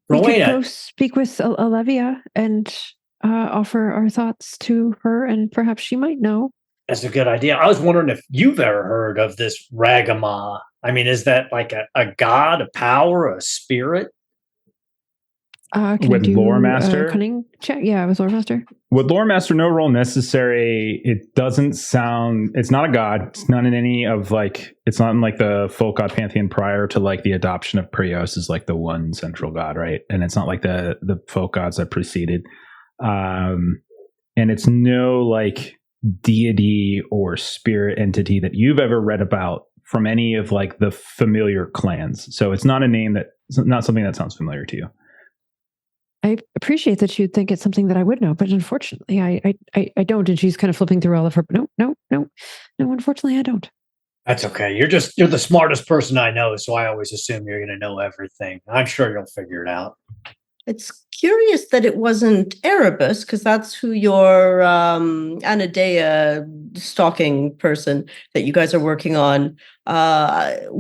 We could Rowena, go speak with Olivia and offer our thoughts to her, and perhaps she might know. that's a good idea. I was wondering if you've ever heard of this Ragama. I mean, is that like a god, a power, a spirit? Can With you do Lore Master? cunning check? Yeah, with Lore Master. With Lore Master, no roll necessary. It doesn't sound. It's not a god. It's not in any of It's not in the folk god pantheon prior to the adoption of Prios is the one central god, right? And it's not like the folk gods that preceded. And it's no deity or spirit entity that you've ever read about from any of the familiar clans. So it's not a name not something that sounds familiar to you. I appreciate that you'd think it's something that I would know, but unfortunately, I don't. And she's kind of flipping through all of her. No. Unfortunately, I don't. That's okay. You're the smartest person I know, so I always assume you're going to know everything. I'm sure you'll figure it out. It's curious that it wasn't Erebus, because that's who your Anadea stalking person that you guys are working on had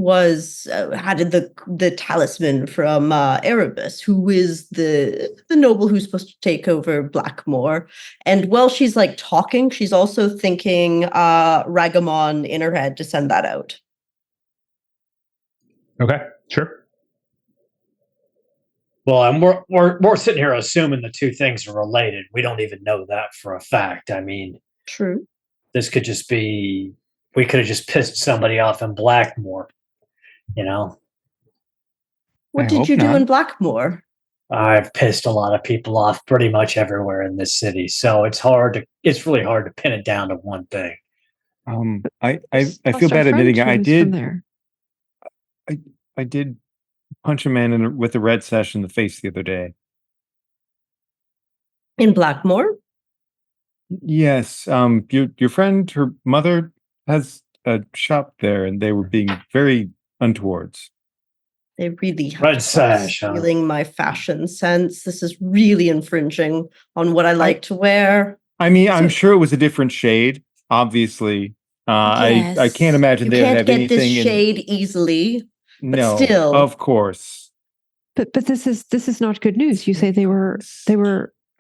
the talisman from Erebus, who is the noble who's supposed to take over Blackmore. And while she's talking, she's also thinking Ragamon in her head to send that out. Okay, sure. Well, and we're sitting here assuming the two things are related. We don't even know that for a fact. I mean, True. This could just be we could have just pissed somebody off in Blackmore. What I did hope you do not. in Blackmore? I've pissed a lot of people off pretty much everywhere in this city, so it's really hard to pin it down to one thing. I Lost feel our bad admitting friend I who was from did. there. I did punch a man with a red sash in the face the other day. In Blackmore? Yes. Your friend, her mother has a shop there, and they were being very untowards. They really have Red to stop sash, huh? stealing my fashion sense. This is really infringing on what I like to wear. I mean, I'm So- sure it was a different shade. Obviously, I Yes. can't imagine You they would can't have get this anything. shade easily. No, still. of course. But this is not good news. You say they were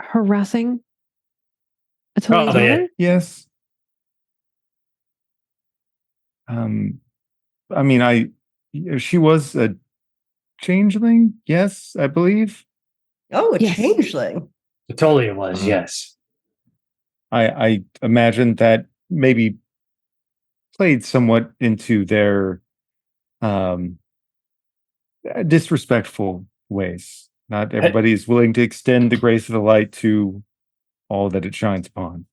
harassing Atelia's mother? Yes. I mean, she was a changeling. Yes, I believe. Oh, a Yes. changeling. Atolia was, yes. I imagine that maybe played somewhat into their disrespectful ways. Not everybody is willing to extend the grace of the light to all that it shines upon.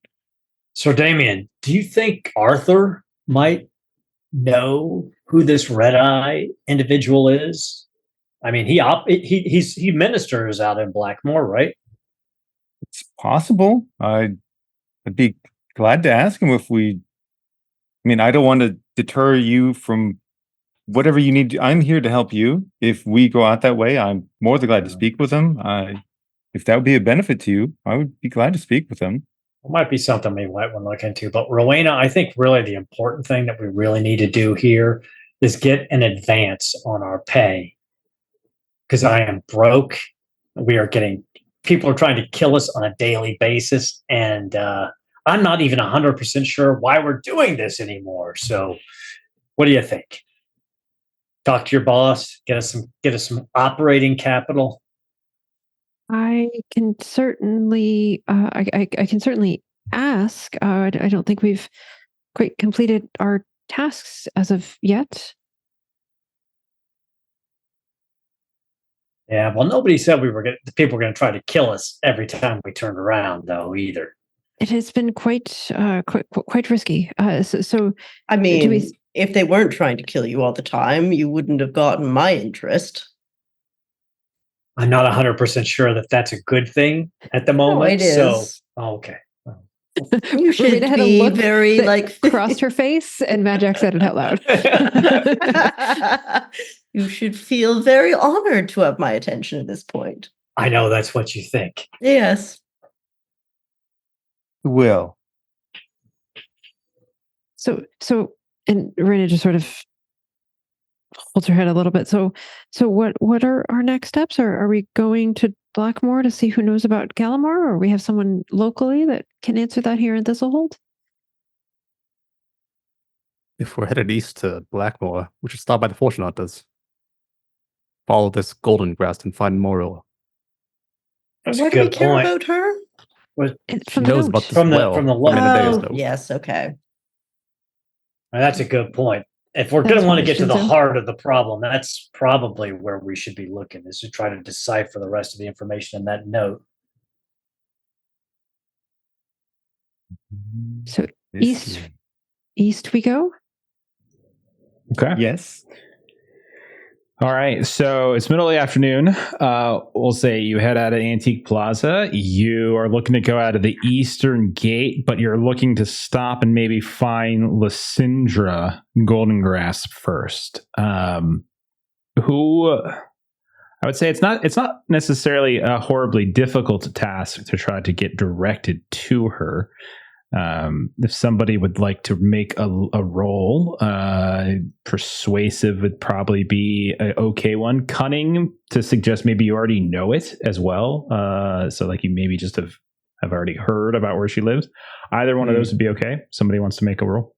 So, Damien, do you think Arthur might know who this red eye individual is? I mean, he ministers out in Blackmore, right? It's possible. I'd be glad to ask him if we. I mean, I don't want to deter you from whatever you need, I'm here to help you. If we go out that way, I'm more than glad to speak with him. If that would be a benefit to you, I would be glad to speak with him. It might be something we might want to look into. But Rowena, I think really the important thing that we really need to do here is get an advance on our pay. Because I am broke. People are trying to kill us on a daily basis. And I'm not even 100% sure why we're doing this anymore. So what do you think? Talk to your boss, get us some operating capital. I can certainly, I can certainly ask. I don't think we've quite completed our tasks as of yet. Yeah, well, nobody said the people were going to try to kill us every time we turned around, though, either. It has been quite risky. So I mean, if they weren't trying to kill you all the time, you wouldn't have gotten my interest. I'm not 100% sure that that's a good thing at the moment. No, it is. So, okay. You should be very crossed her face, and Madjac said it out loud. You should feel very honored to have my attention at this point. I know that's what you think. Yes. Will. So, and Rowena just sort of holds her head a little bit. So what are our next steps? Are we going to Blackmoor to see who knows about Gallimore, or we have someone locally that can answer that here in Thistlehold? If we're headed east to Blackmoor, we should stop by the fortune hunters. Follow this golden grass and find Moro. That's Why a do we good care point. about her? From knows the about note. this well. From the Oh, yes, okay. That's a good point. If we're going to want to get to the heart of the problem, that's probably where we should be looking, is to try to decipher the rest of the information in that note. So east we go? Okay. Yes. All right, so it's middle of the afternoon. We'll say you head out of Antique Plaza. You are looking to go out of the eastern gate, but you're looking to stop and maybe find Lysindra Goldengrass first. Who I would say it's not necessarily a horribly difficult task to try to get directed to her. If somebody would like to make a roll, persuasive would probably be an okay one. Cunning to suggest maybe you already know it as well. So like you maybe just have already heard about where she lives. Either one of those would be okay. Somebody wants to make a roll.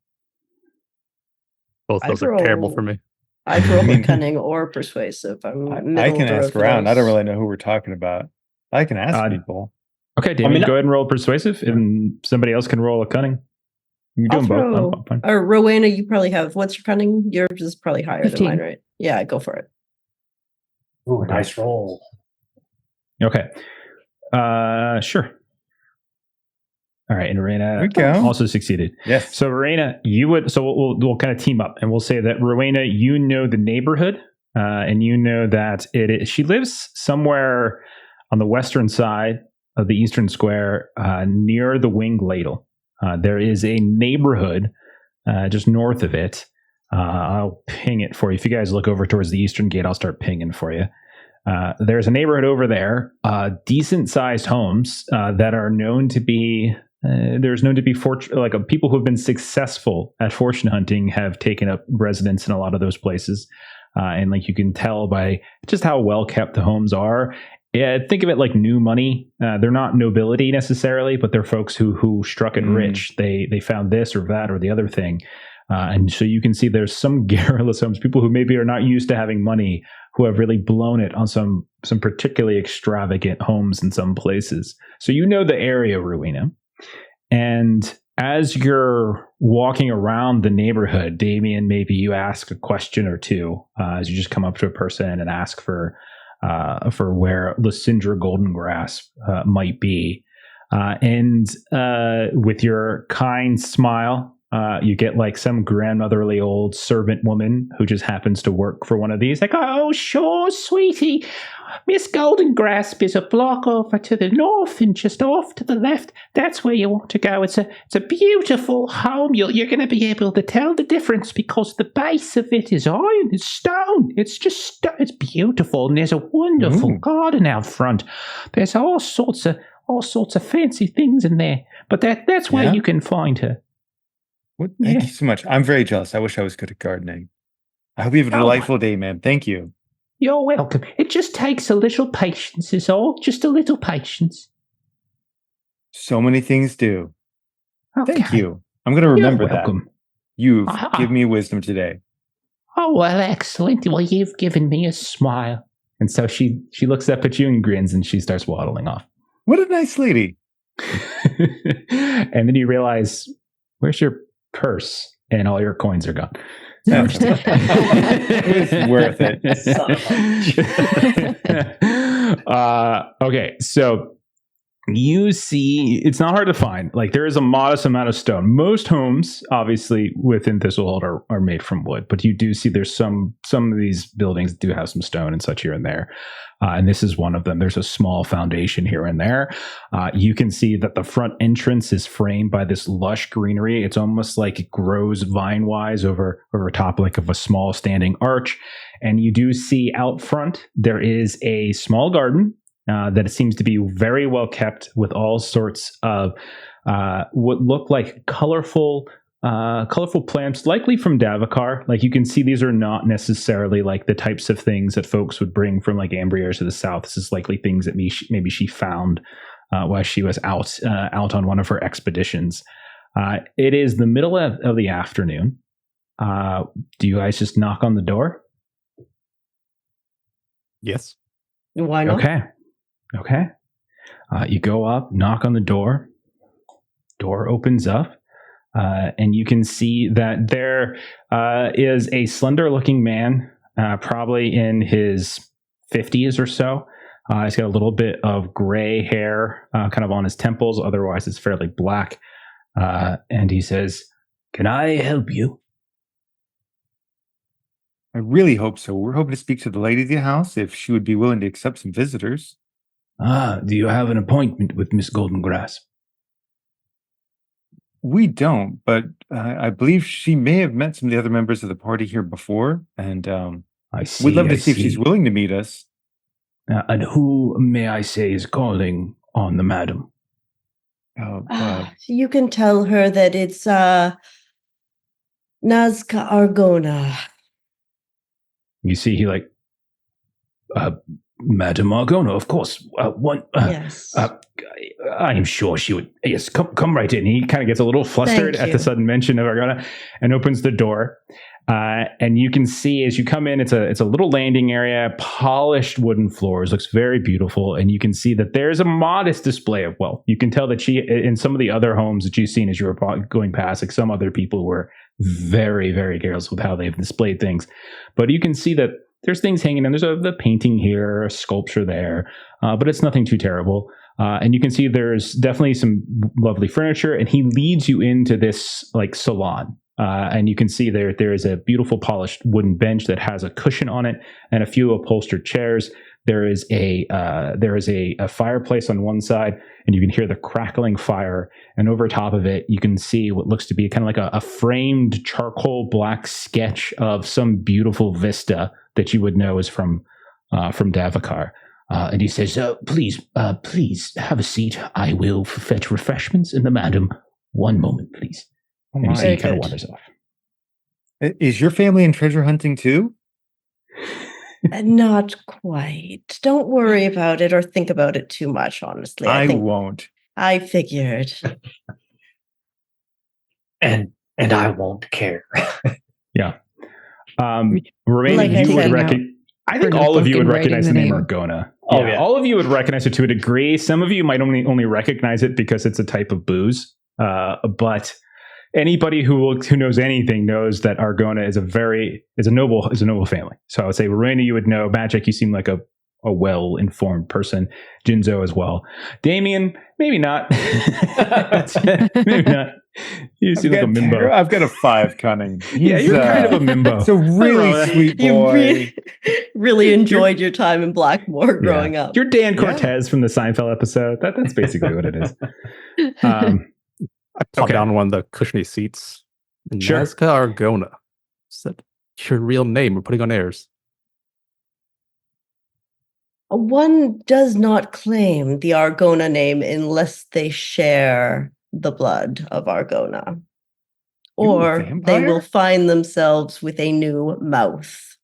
Both those are terrible for me. I'd roll with cunning or persuasive. I can ask around. I don't really know who we're talking about. I can ask people. Okay, Damien, go ahead and roll persuasive, and somebody else can roll a cunning. You do them both. I'm fine. Or Rowena, you probably have. What's your cunning? Yours is probably higher 15. than mine, right? Yeah, go for it. Ooh, nice roll. Okay. Sure. All right, and Rowena also succeeded. Yes. So Rowena, you would. So we'll kind of team up, and we'll say that Rowena, you know the neighborhood, and you know that she lives somewhere on the western side of the eastern square, near the Winged Ladle. There is a neighborhood just north of it. I'll ping it for you. If you guys look over towards the eastern gate, I'll start pinging for you. There's a neighborhood over there, decent-sized homes that are known to be. There's known to be people who have been successful at fortune hunting have taken up residence in a lot of those places, and like you can tell by just how well kept the homes are. Yeah, think of it like new money. They're not nobility necessarily, but they're folks who struck it rich. They found this or that or the other thing. And so you can see there's some garrulous homes, people who maybe are not used to having money, who have really blown it on some particularly extravagant homes in some places. So you know the area, Rowena. And as you're walking around the neighborhood, Damien, maybe you ask a question or two as you just come up to a person and ask for where Lysindra Goldengrass might be. And with your kind smile, you get like some grandmotherly old servant woman who just happens to work for one of these. Like, oh, sure, sweetie. Miss Goldengrasp is a block over to the north and just off to the left. That's where you want to go. It's a beautiful home. You're going to be able to tell the difference because the base of it is iron. It's stone. It's just it's beautiful, and there's a wonderful garden out front. There's all sorts of fancy things in there. But that's where you can find her. Thank you so much. I'm very jealous. I wish I was good at gardening. I hope you have a delightful day, man. Thank you. You're welcome. It just takes a little patience is all. Just a little patience. So many things do. Okay. Thank you. I'm going to remember that. You've Uh-huh. given me wisdom today. Oh, well, excellent. Well, you've given me a smile. And so she looks up at you and grins, and she starts waddling off. What a nice lady. And then you realize, where's your purse? And all your coins are gone. It's worth it. Okay, so you see, it's not hard to find. Like, there is a modest amount of stone. Most homes, obviously, within Thistlehold are made from wood, but you do see there's some of these buildings do have some stone and such here and there. And this is one of them. There's a small foundation here and there. You can see that the front entrance is framed by this lush greenery. It's almost like it grows vine-wise over top like of a small standing arch. And you do see out front, there is a small garden that seems to be very well kept with all sorts of what look like colorful plants, likely from Davokar. Like, you can see these are not necessarily like the types of things that folks would bring from like Ambrian to the south. This is likely things that maybe she found while she was out on one of her expeditions. It is the middle of the afternoon. Do you guys just knock on the door? Yes. Why not? Okay. You go up, knock on the door. Door opens up. And you can see that there is a slender-looking man, probably in his 50s or so. He's got a little bit of gray hair kind of on his temples. Otherwise, it's fairly black. And he says, "Can I help you?" I really hope so. We're hoping to speak to the lady of the house if she would be willing to accept some visitors. Do you have an appointment with Miss Goldengrasp? We don't, but I believe she may have met some of the other members of the party here before, and I see. we'd love to see if she's willing to meet us. And who, may I say, is calling on the madam? You can tell her that it's Nazca Argona. You see, he like, Madam Argona, of course. Yes. I am sure she would. yes, come right in. He kind of gets a little flustered Thank at you. the sudden mention of Argona and opens the door. And you can see as you come in, it's a little landing area, polished wooden floors, looks very beautiful. And you can see that there's a modest display of wealth. You can tell that she, in some of the other homes that you've seen as you were going past, like some other people were very, very careless with how they've displayed things. But you can see that there's things hanging, and there's the painting here, a sculpture there, but it's nothing too terrible. And you can see there's definitely some lovely furniture, and he leads you into this like salon. And you can see there is a beautiful polished wooden bench that has a cushion on it and a few upholstered chairs. There is a fireplace on one side, and you can hear the crackling fire. And over top of it, you can see what looks to be kind of like a framed charcoal black sketch of some beautiful vista that you would know is from Davokar. And he says, please have a seat. I will fetch refreshments. And the madam, one moment, please. And you see he kind of good. wanders off. Is your family in treasure hunting too? Not quite. Don't worry about it or think about it too much, honestly. I think won't. I figured. And I won't care. Yeah. Remaining, Like I you would said, recognize. I think Bring a all of book you would and writing recognize the the name name. Argona. Oh, yeah. All of you would recognize it to a degree. Some of you might only recognize it because it's a type of booze. But anybody who knows anything knows that Argona is a noble family. So I would say, Rowena, you would know. Madjac, you seem like a well-informed person. Jinzo as well. Damien, maybe not. Maybe not. You seem like a mimbo. I've got a 5 cunning. Yeah, you're kind of a mimbo. It's a really sweet boy. You really enjoyed your time in Blackmore growing up. You're Dan Cortez from the Seinfeld episode. That's basically what it is. I pop down on one of the cushiony seats. Sure. Nazca Argona. Is that your real name? We're putting on airs. One does not claim the Argona name unless they share the blood of Argona. Or they will find themselves with a new mouth.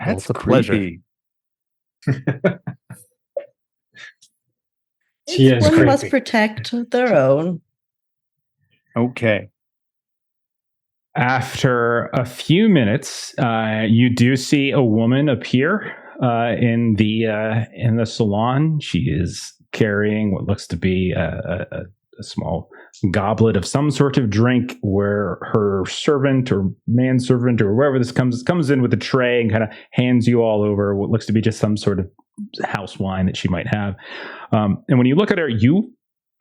That's a pleasure. One must protect their own. Okay. After a few minutes, you do see a woman appear in the salon. She is carrying what looks to be a small goblet of some sort of drink, where her servant or manservant or wherever this comes in with a tray and kind of hands you all over what looks to be just some sort of house wine that she might have. And when you look at her,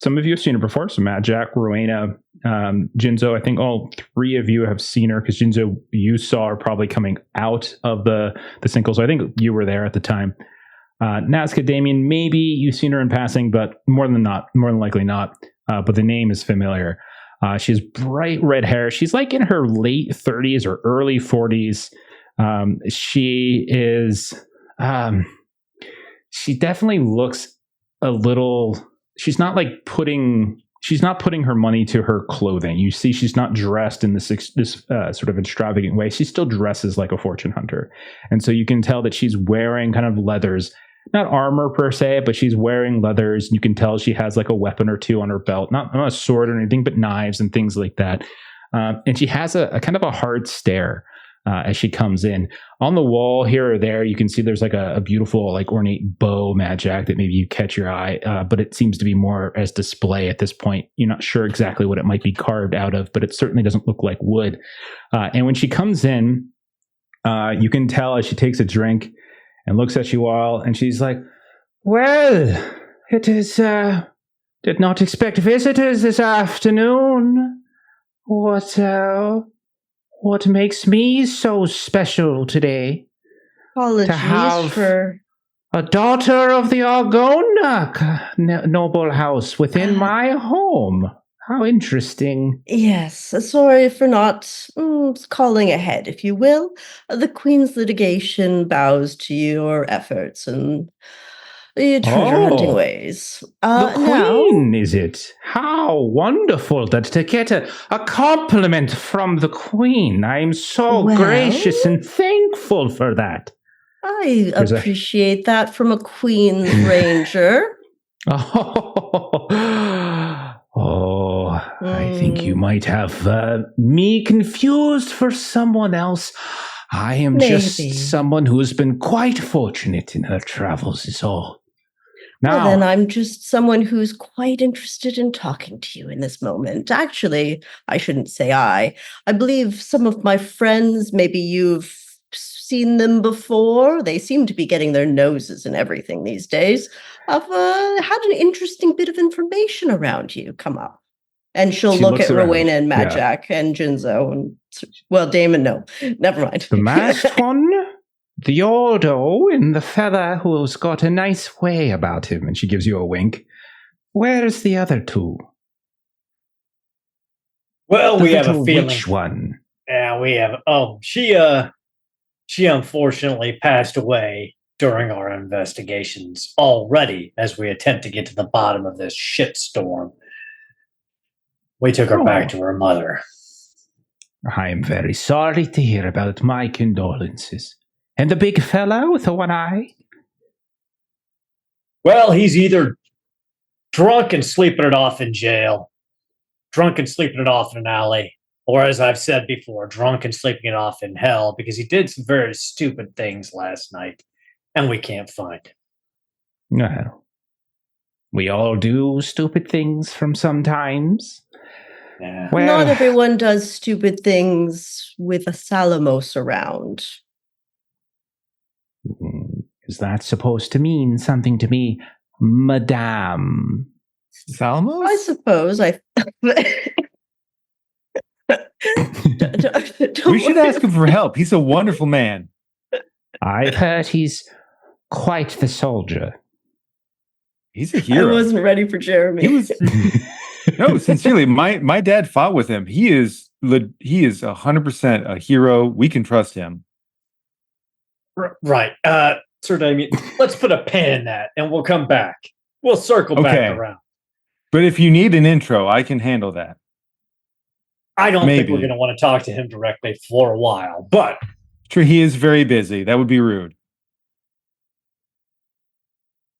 some of you have seen her before. So Madjac, Rowena, Jinzo, I think all 3 of you have seen her, because Jinzo, you saw her probably coming out of the sinkhole. So I think you were there at the time. Nazca, Damien, maybe you've seen her in passing, but more than likely not. But the name is familiar. She has bright red hair. She's like in her late 30s or early 40s. She is. She definitely looks a little. She's not putting her money to her clothing. You see, she's not dressed in this sort of extravagant way. She still dresses like a fortune hunter. And so you can tell that she's wearing kind of leathers, not armor per se, but she's wearing leathers. You can tell she has like a weapon or 2 on her belt, not a sword or anything, but knives and things like that. And she has a kind of a hard stare as she comes in. On the wall here or there, you can see there's like a beautiful, like ornate bow Madjac that maybe you catch your eye, but it seems to be more as display at this point. You're not sure exactly what it might be carved out of, but it certainly doesn't look like wood. And when she comes in, you can tell as she takes a drink and looks at you all, and she's like, "Well, it is, did not expect visitors this afternoon. What makes me so special today? Apologies to have for a daughter of the Argona noble house within my home. How interesting." Yes, sorry for not calling ahead, if you will. The Queen's litigation bows to your efforts and your treasure hunting ways. The Queen, is it? How wonderful that to get a compliment from the Queen. I am so gracious and thankful for that. I appreciate that from a Queen's Ranger. I think you might have me confused for someone else. I am just someone who has been quite fortunate in her travels, is all. Well, then I'm just someone who's quite interested in talking to you in this moment. Actually, I shouldn't say I believe some of my friends, maybe you've seen them before. They seem to be getting their noses in everything these days. I've had an interesting bit of information around you come up. And she'll look at Rowena and Madjac and Jinzo and, well, Damon, no. Never mind. The masked one? The Ordo and the fella who's got a nice way about him. And she gives you a wink. Where's the other 2? Well, we have a feeling. Which one? Yeah, we have. Oh, she unfortunately passed away during our investigations already as we attempt to get to the bottom of this shitstorm. We took her back to her mother. I am very sorry to hear about. My condolences. And the big fella with the one eye? Well, he's either drunk and sleeping it off in jail, drunk and sleeping it off in an alley, or as I've said before, drunk and sleeping it off in hell because he did some very stupid things last night, and we can't find him. Well, we all do stupid things from sometimes. Yeah. Well, not everyone does stupid things with a Salamos around. Is that supposed to mean something to me, Madame? Salamos? I suppose I. We should ask him for help. He's a wonderful man. I've heard he's quite the soldier. He's a I hero. wasn't ready for Jeremy. He was no, sincerely. My dad fought with him. He is 100% a hero. We can trust him. Right. Sir Damien, let's put a pin in that and we'll come back. We'll circle back around. But if you need an intro, I can handle that. I don't think we're going to want to talk to him directly for a while, but True, he is very busy. That would be rude.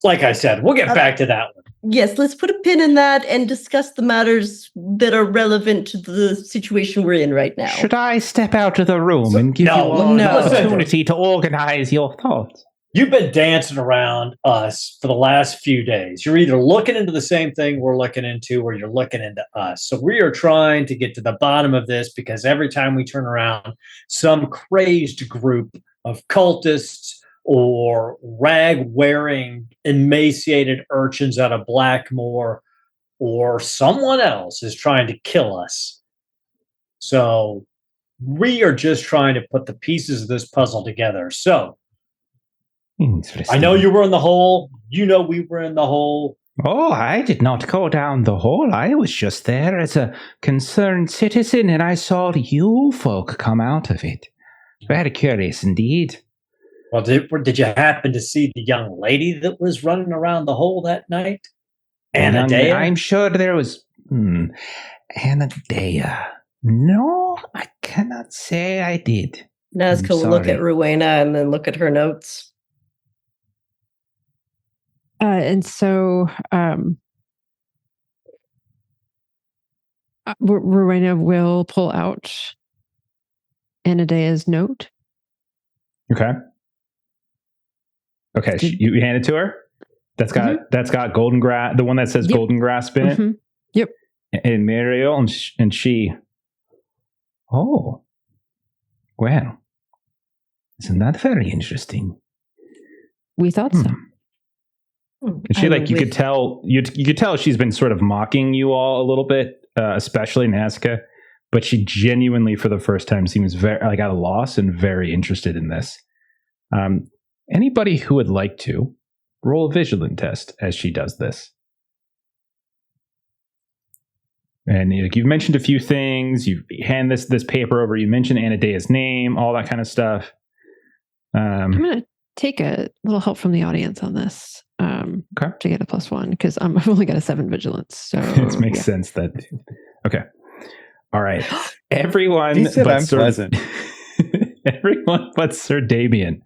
like I said, we'll get back to that one. Yes, let's put a pin in that and discuss the matters that are relevant to the situation we're in right now. Should I step out of the room and give you all an opportunity to organize your thoughts? You've been dancing around us for the last few days. You're either looking into the same thing we're looking into or you're looking into us. So we are trying to get to the bottom of this because every time we turn around, some crazed group of cultists or rag-wearing, emaciated urchins out of Blackmore or someone else is trying to kill us. So we are just trying to put the pieces of this puzzle together. So I know you were in the hole. You know we were in the hole. Oh, I did not go down the hole. I was just there as a concerned citizen, and I saw you folk come out of it. Very curious indeed. Well, did you happen to see the young lady that was running around the hole that night? Anadea? I'm sure there was... Anadea. No, I cannot say I did. Nazca will look at Rowena and then look at her notes. And so Rowena will pull out Anadea's note. Okay. Okay, you hand it to her? That's got golden grass, the one that says golden grasp in it? Mm-hmm. Yep. And Muriel, and she... Oh. Well. Isn't that very interesting? We thought so. And she, you could tell she's been sort of mocking you all a little bit, especially Nazca, but she genuinely, for the first time, seems very at a loss and very interested in this. Anybody who would like to roll a vigilant test as she does this. And you've mentioned a few things. You hand this paper over. You mentioned Anadea's name, all that kind of stuff. I'm going to take a little help from the audience on this. To get a +1 because I've only got a 7 vigilance. So it makes sense that. Okay. All right. Everyone. He said I'm pleasant. Everyone but Sir Damien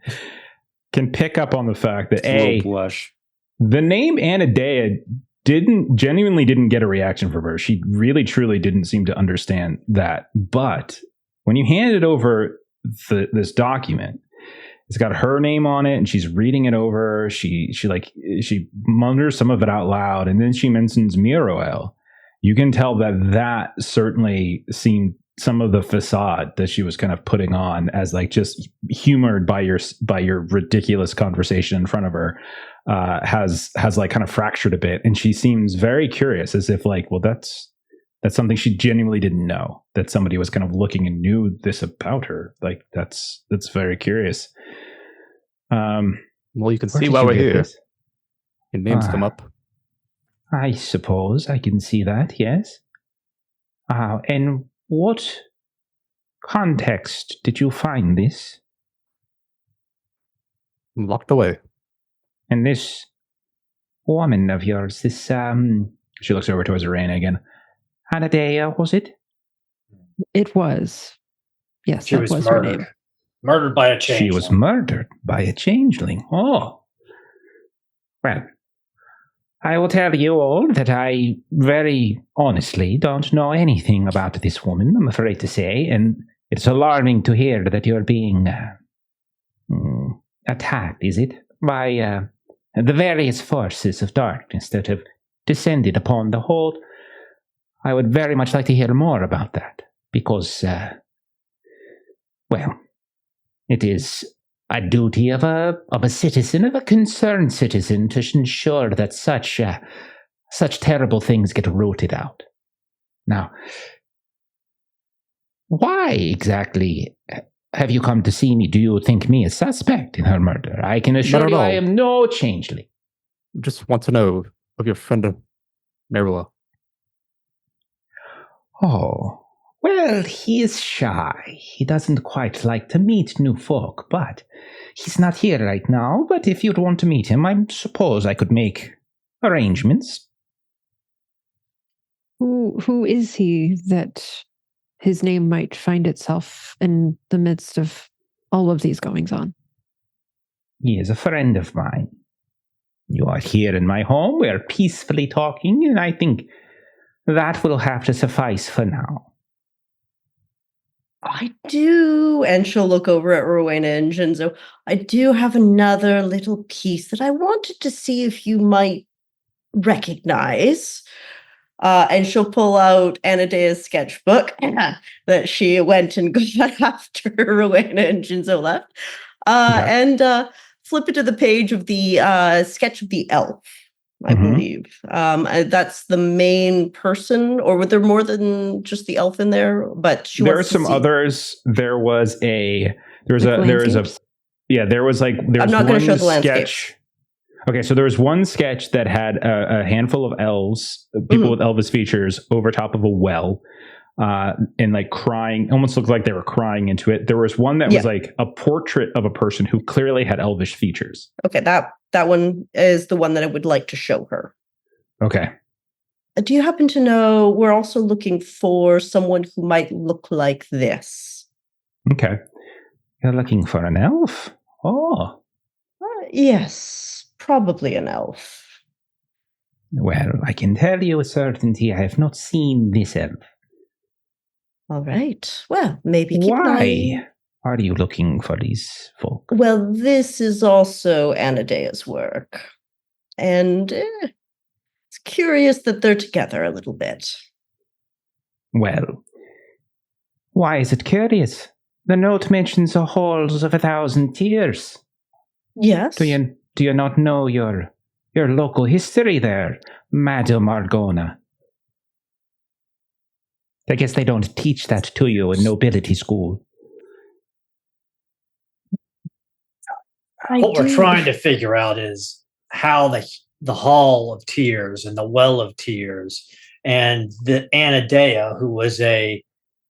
can pick up on the fact that blush. The name Anadea genuinely didn't get a reaction from her. She really truly didn't seem to understand that. But when you handed over this document, it's got her name on it, and she's reading it over. She mutters some of it out loud, and then she mentions Muriel. You can tell that certainly seemed some of the facade that she was kind of putting on as just humored by your ridiculous conversation in front of her has kind of fractured a bit, and she seems very curious, as if that's something she genuinely didn't know, that somebody was kind of looking and knew this about her. That's very curious. Well, you can see why we're here. Your names come up. I suppose I can see that, yes. And what context did you find this? Locked away. And this woman of yours, this, she looks over towards Arena again. Anadea, was it? It was. Yes, she was murdered. Her name. Murdered by a changeling. She was murdered by a changeling. Oh. Well, I will tell you all that I very honestly don't know anything about this woman, I'm afraid to say, and it's alarming to hear that you're being attacked, is it, by the various forces of darkness that have descended upon the hold. I would very much like to hear more about that, because, well, it is a duty of a citizen, of a concerned citizen, to ensure that such terrible things get rooted out. Now, why exactly have you come to see me? Do you think me a suspect in her murder? I can assure you I am no changeling. Just want to know of your friend Marilla. Oh, well, he is shy. He doesn't quite like to meet new folk, but he's not here right now. But if you'd want to meet him, I suppose I could make arrangements. Who is he that his name might find itself in the midst of all of these goings-on? He is a friend of mine. You are here in my home. We are peacefully talking, and I think that will have to suffice for now. I do, and she'll look over at Rowena and Jinzo. I do have another little piece that I wanted to see if you might recognize. And she'll pull out Anadea's sketchbook that she went and got after Rowena and Jinzo left. And flip it to the page of the sketch of the elf, I believe. That's the main person, or were there more than just the elf in there? But there are some others. There was like one sketch. Okay, so there was one sketch that had a handful of elves, people with elvish features, over top of a well, and like crying, almost looked like they were crying into it. There was one that was like a portrait of a person who clearly had elvish features. Okay, that one is the one that I would like to show her. Okay. Do you happen to know, we're also looking for someone who might look like this? Okay. You're looking for an elf? Oh. Yes, probably an elf. Well, I can tell you with certainty I have not seen this elf. All right. Well, maybe. Why are you looking for these folk? Well, this is also Anadea's work. And it's curious that they're together a little bit. Well, why is it curious? The note mentions the halls of 1,000 tears. Yes. Do you not know your local history there, Madam Argona? I guess they don't teach that to you in nobility school. What we're trying to figure out is how the Hall of Tears and the Well of Tears and the Anadea, who was a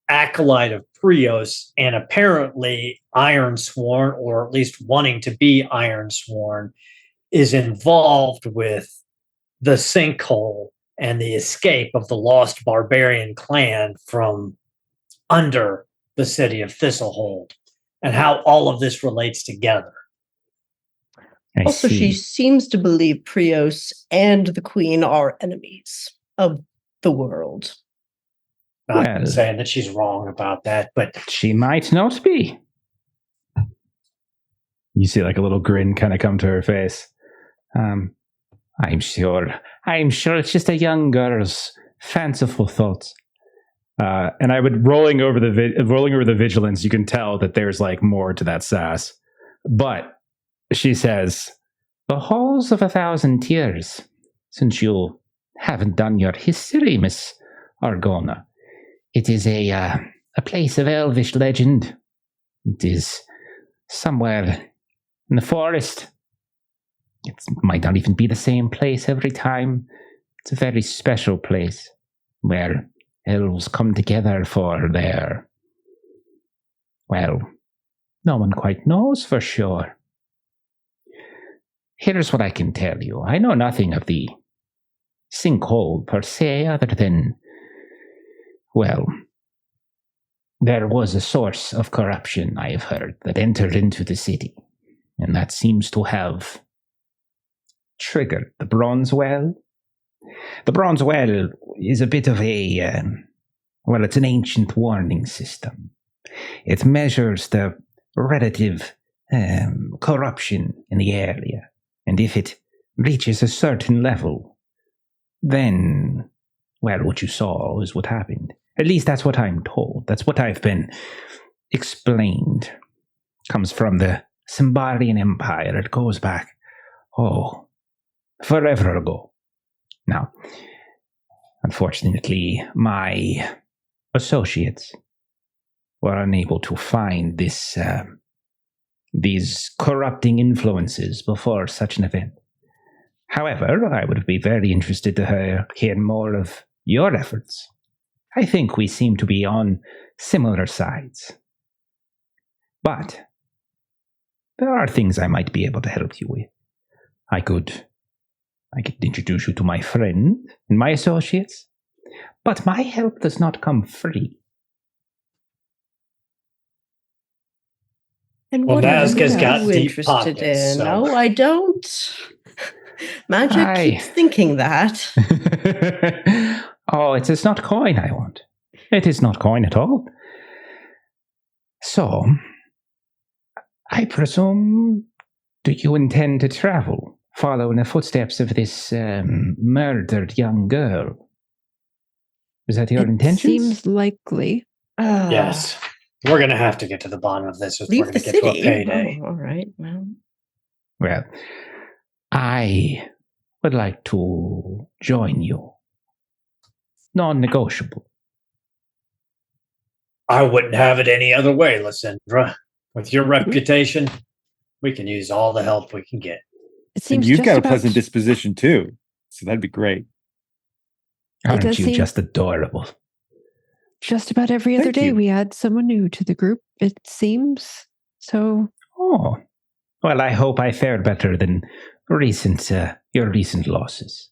acolyte of Prios and apparently Iron Sworn, or at least wanting to be Iron Sworn, is involved with the sinkhole and the escape of the lost barbarian clan from under the city of Thistlehold, and how all of this relates together. Also, she seems to believe Prios and the Queen are enemies of the world. Not saying that she's wrong about that, but she might not be. You see like a little grin kind of come to her face. I'm sure it's just a young girl's fanciful thoughts. And I would rolling over the vigilance, you can tell that there's like more to that sass. But she says, "The halls of 1,000 tears. Since you haven't done your history, Miss Argona, it is a place of elvish legend. It is somewhere in the forest. It might not even be the same place every time. It's a very special place where elves come together for their... Well, no one quite knows for sure. Here's what I can tell you. I know nothing of the sinkhole per se, other than, well, there was a source of corruption, I have heard, that entered into the city, and that seems to have triggered the Bronze Well. The Bronze Well is a bit of a, it's an ancient warning system. It measures the relative corruption in the area, and if it reaches a certain level, then, well, what you saw is what happened. At least that's what I'm told. That's what I've been explained. Comes from the Symbarian Empire. It goes back, forever ago. Now, unfortunately, my associates were unable to find these corrupting influences before such an event. However, I would be very interested to hear more of your efforts. I think we seem to be on similar sides. But there are things I might be able to help you with. I could introduce you to my friend and my associates, but my help does not come free. And Well, what are Nazca's you got deep interested pockets, in? so- No, I don't. Madjac keeps thinking that. Oh, it is not coin I want. It is not coin at all. So, I presume, do you intend to travel, follow in the footsteps of this murdered young girl? Is that your intention? Seems likely. Yes. We're going to have to get to the bottom of this if we're Leave going the to get to a city. payday. Oh, all right. Well, I would like to join you. Non-negotiable. I wouldn't have it any other way, Lysandra. With your reputation, we can use all the help we can get. It seems And you've just got a about- pleasant disposition too, so that'd be great. Aren't does you seem- just adorable? Just about every other Thank day you. we add someone new to the group, it seems. So Oh, well, I hope I fared better than your recent losses.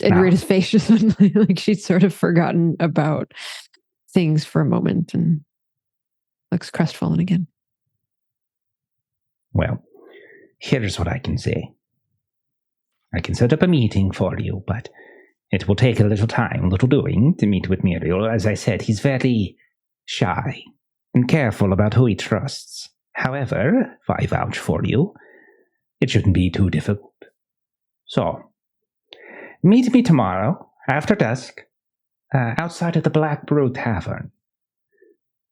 and Wow. Rita's face just suddenly like she's sort of forgotten about things for a moment and looks crestfallen again. Well, here's what I can say. I can set up a meeting for you, but it will take a little time, a little doing, to meet with Muriel. As I said, he's very shy and careful about who he trusts. However, if I vouch for you, it shouldn't be too difficult. So, meet me tomorrow, after dusk, outside of the Black Brew Tavern.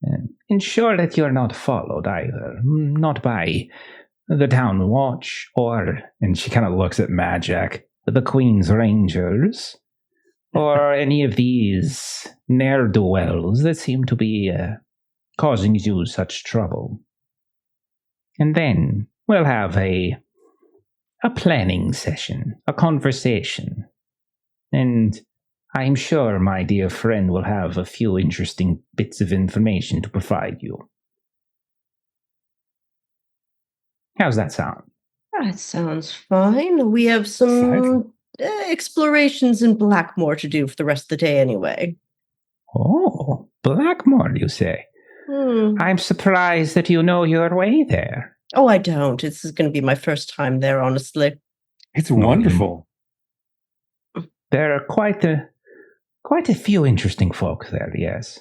And ensure that you're not followed either, not by the town watch or, and she kind of looks at Madjac, the Queen's Rangers, or any of these ne'er-do-wells that seem to be causing you such trouble. And then we'll have a planning session, a conversation. And I'm sure my dear friend will have a few interesting bits of information to provide you. How's that sound? That sounds fine. We have some explorations in Blackmore to do for the rest of the day anyway. Oh, Blackmore, you say? I'm surprised that you know your way there. Oh, I don't. This is going to be my first time there, honestly. It's wonderful. There are quite a few interesting folk there, yes.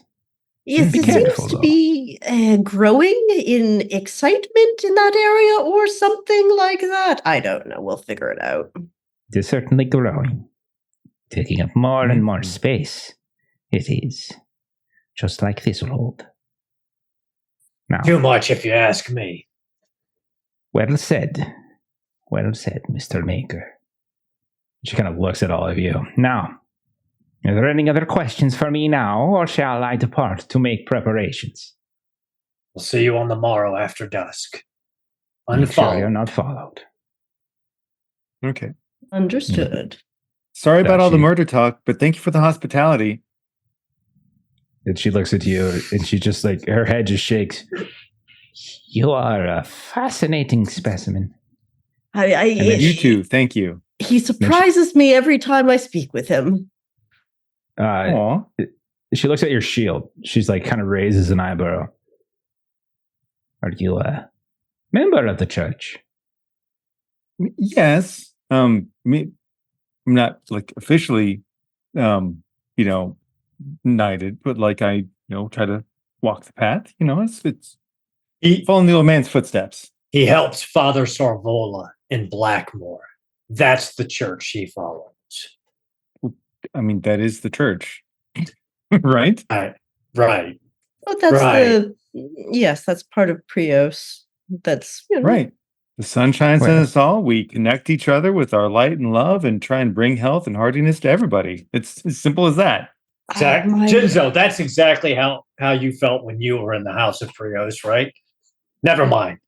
Yes, Be it careful, seems to though. be growing in excitement in that area or something like that. I don't know. We'll figure it out. It is certainly growing, taking up more and more space. It is. Just like this old. Now, Too much, if you ask me. well said. Well said, Mr. Maekar. She kind of looks at all of you. Now, are there any other questions for me now, or shall I depart to make preparations? We'll see you on the morrow after dusk. Make sure you're Unfollowed. not followed. Okay. Understood. Sorry about all the She- murder talk, but thank you for the hospitality. And she looks at you and she just like, her head just shakes. You are a fascinating specimen. You too. Thank you. He surprises me every time I speak with him. Aw. She looks at your shield. She's like, kind of raises an eyebrow. Are you a member of the church? Yes. I'm not like officially, knighted, but like I, try to walk the path. It's He, following the old man's footsteps. he helps Father Sorvola in Blackmore. That's the church he follows. I mean, that is the church, right? Right. Oh, that's Right. yes, that's part of Prios. That's right. The sun shines on us all. We connect each other with our light and love and try and bring health and hardiness to everybody. It's as simple as that. Exactly. Jinzo, that's exactly how you felt when you were in the House of Frios, right? Never mind.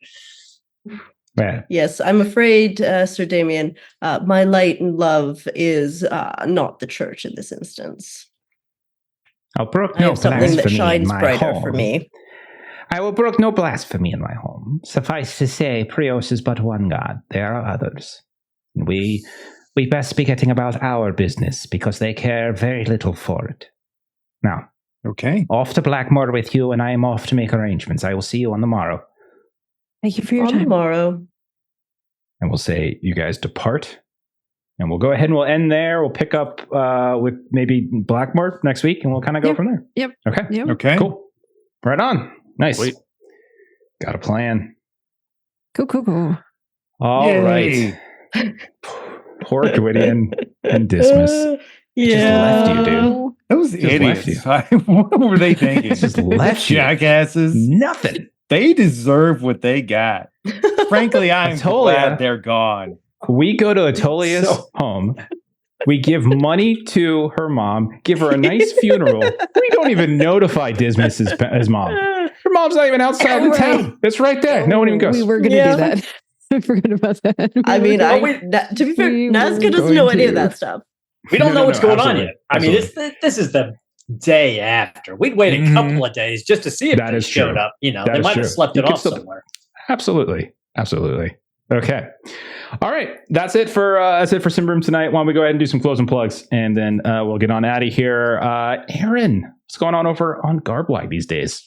Yes, I'm afraid, Sir Damien, my light and love is not the church in this instance. I'll brook I no have something that blasphemy in shines my brighter home. for me. I will brook no blasphemy in my home. Suffice to say, Prios is but one god. There are others. We best be getting about our business because they care very little for it. Now, okay, off to Blackmoor with you, and I am off to make arrangements. I will see you on the morrow. Thank you for your On time. Tomorrow. And we'll say you guys depart. And we'll go ahead and we'll end there. We'll pick up with maybe Blackmoor next week, and we'll kind of go from there. Yep. Okay. Yep. Okay. Cool. Right on. Nice. Sweet. Got a plan. Cool. All Yay. right. Poor Gwydion and Dismas. Just left you, dude. Those Just left idiots. What were they thinking? Just left you. Jackasses. Nothing. They deserve what they got. Frankly, I'm glad they're gone. We go to Atolia's home. We give money to her mom, give her a nice funeral. We don't even notify Dismas his mom. Her mom's not even outside the town. It's right there. No one even goes. We were going to do that. I forgot about that. To be fair, Nazca doesn't know any of that stuff. We don't know what's going on yet. I mean, Absolutely. this is the day after. We'd wait a couple of days just to see if they showed up. You know, That they is might have true. slept You it can off still- somewhere. Absolutely. Okay. All right. That's it for Symbaroum tonight. Why don't we go ahead and do some closing plugs, and then we'll get on out of here. Aaron, what's going on over on Garblag these days?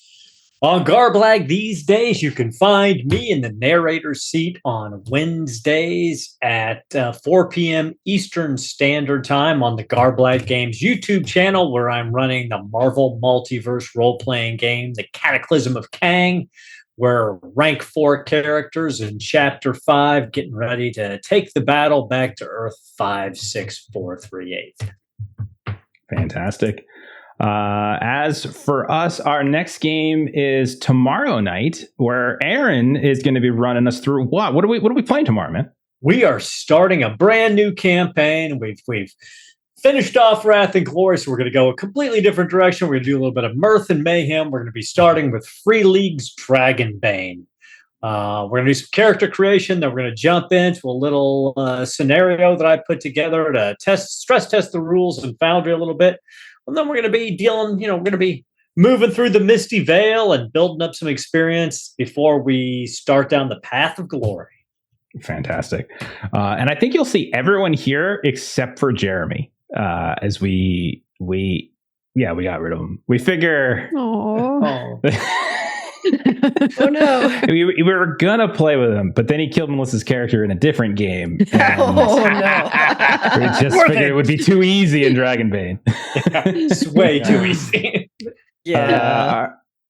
On Garblag these days, you can find me in the narrator's seat on Wednesdays at 4 p.m. Eastern Standard Time on the Garblag Games YouTube channel, where I'm running the Marvel Multiverse role-playing game, The Cataclysm of Kang. We're rank 4 characters in Chapter 5, getting ready to take the battle back to Earth 56438. Fantastic. As for us, our next game is tomorrow night, where Aaron is going to be running us through what? What are we playing tomorrow, man? We are starting a brand new campaign. We've finished off Wrath and Glory, so we're going to go a completely different direction. We're going to do a little bit of mirth and mayhem. We're going to be starting with Free League's Dragonbane. We're going to do some character creation. Then we're going to jump into a little scenario that I put together to stress test the rules and Foundry a little bit. And then we're going to be we're going to be moving through the Misty Vale and building up some experience before we start down the path of glory. Fantastic. And I think you'll see everyone here except for Jeremy. As we got rid of him. We figure. Oh. Oh no. we were gonna play with him, but then he killed Melissa's character in a different game. And Oh no. we just figured it would be too easy in Dragonbane. It's way too easy. Yeah.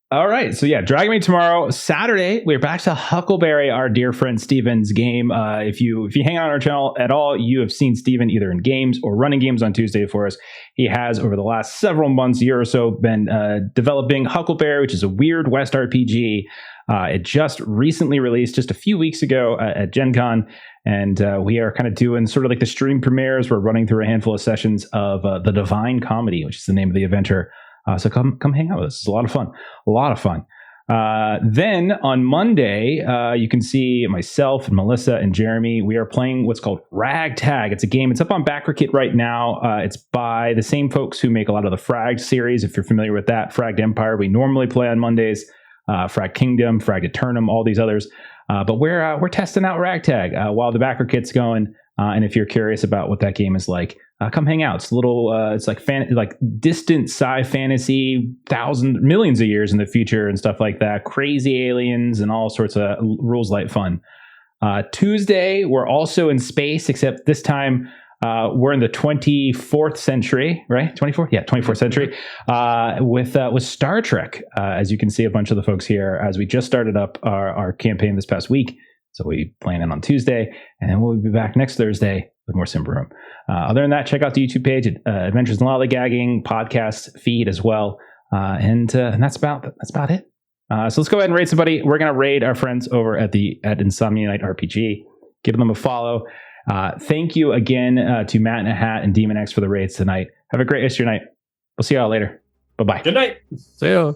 All right. So yeah, Dragonbane tomorrow. Saturday, we're back to Huckleberry, our dear friend Steven's game. If you hang out on our channel at all, you have seen Steven either in games or running games on Tuesday for us. He has, over the last several months, year or so, been developing Huckleberry, which is a weird West RPG. It just recently released just a few weeks ago at Gen Con. And we are kind of doing sort of like the stream premieres. We're running through a handful of sessions of The Divine Comedy, which is the name of the adventure. So come hang out with us. It's a lot of fun. Then on Monday, you can see myself and Melissa and Jeremy. We are playing what's called Ragtag. It's a game. It's up on BackerKit right now. It's by the same folks who make a lot of the Fragged series. If you're familiar with that, Fragged Empire. We normally play on Mondays. Frag Kingdom, Fragged Eternum, all these others. But we're testing out Ragtag while the BackerKit's going. And if you're curious about what that game is like, come hang out. It's a little, it's like distant sci fantasy, millions of years in the future and stuff like that. Crazy aliens and all sorts of rules light fun. Tuesday, we're also in space, except this time we're in the 24th century, right? 24th? Yeah, 24th century with Star Trek. As you can see, a bunch of the folks here, as we just started up our campaign this past week. So we plan it on Tuesday, and then we'll be back next Thursday with more Symbaroum. Other than that, check out the YouTube page, Adventures in Lollygagging podcast feed as well, and that's about it. So let's go ahead and raid somebody. We're going to raid our friends over at Insomnia Night RPG. Give them a follow. Thank you again to Matt in a Hat and Demon X for the raids tonight. Have a great rest of your night. We'll see y'all later. Bye-bye. Good night. See ya.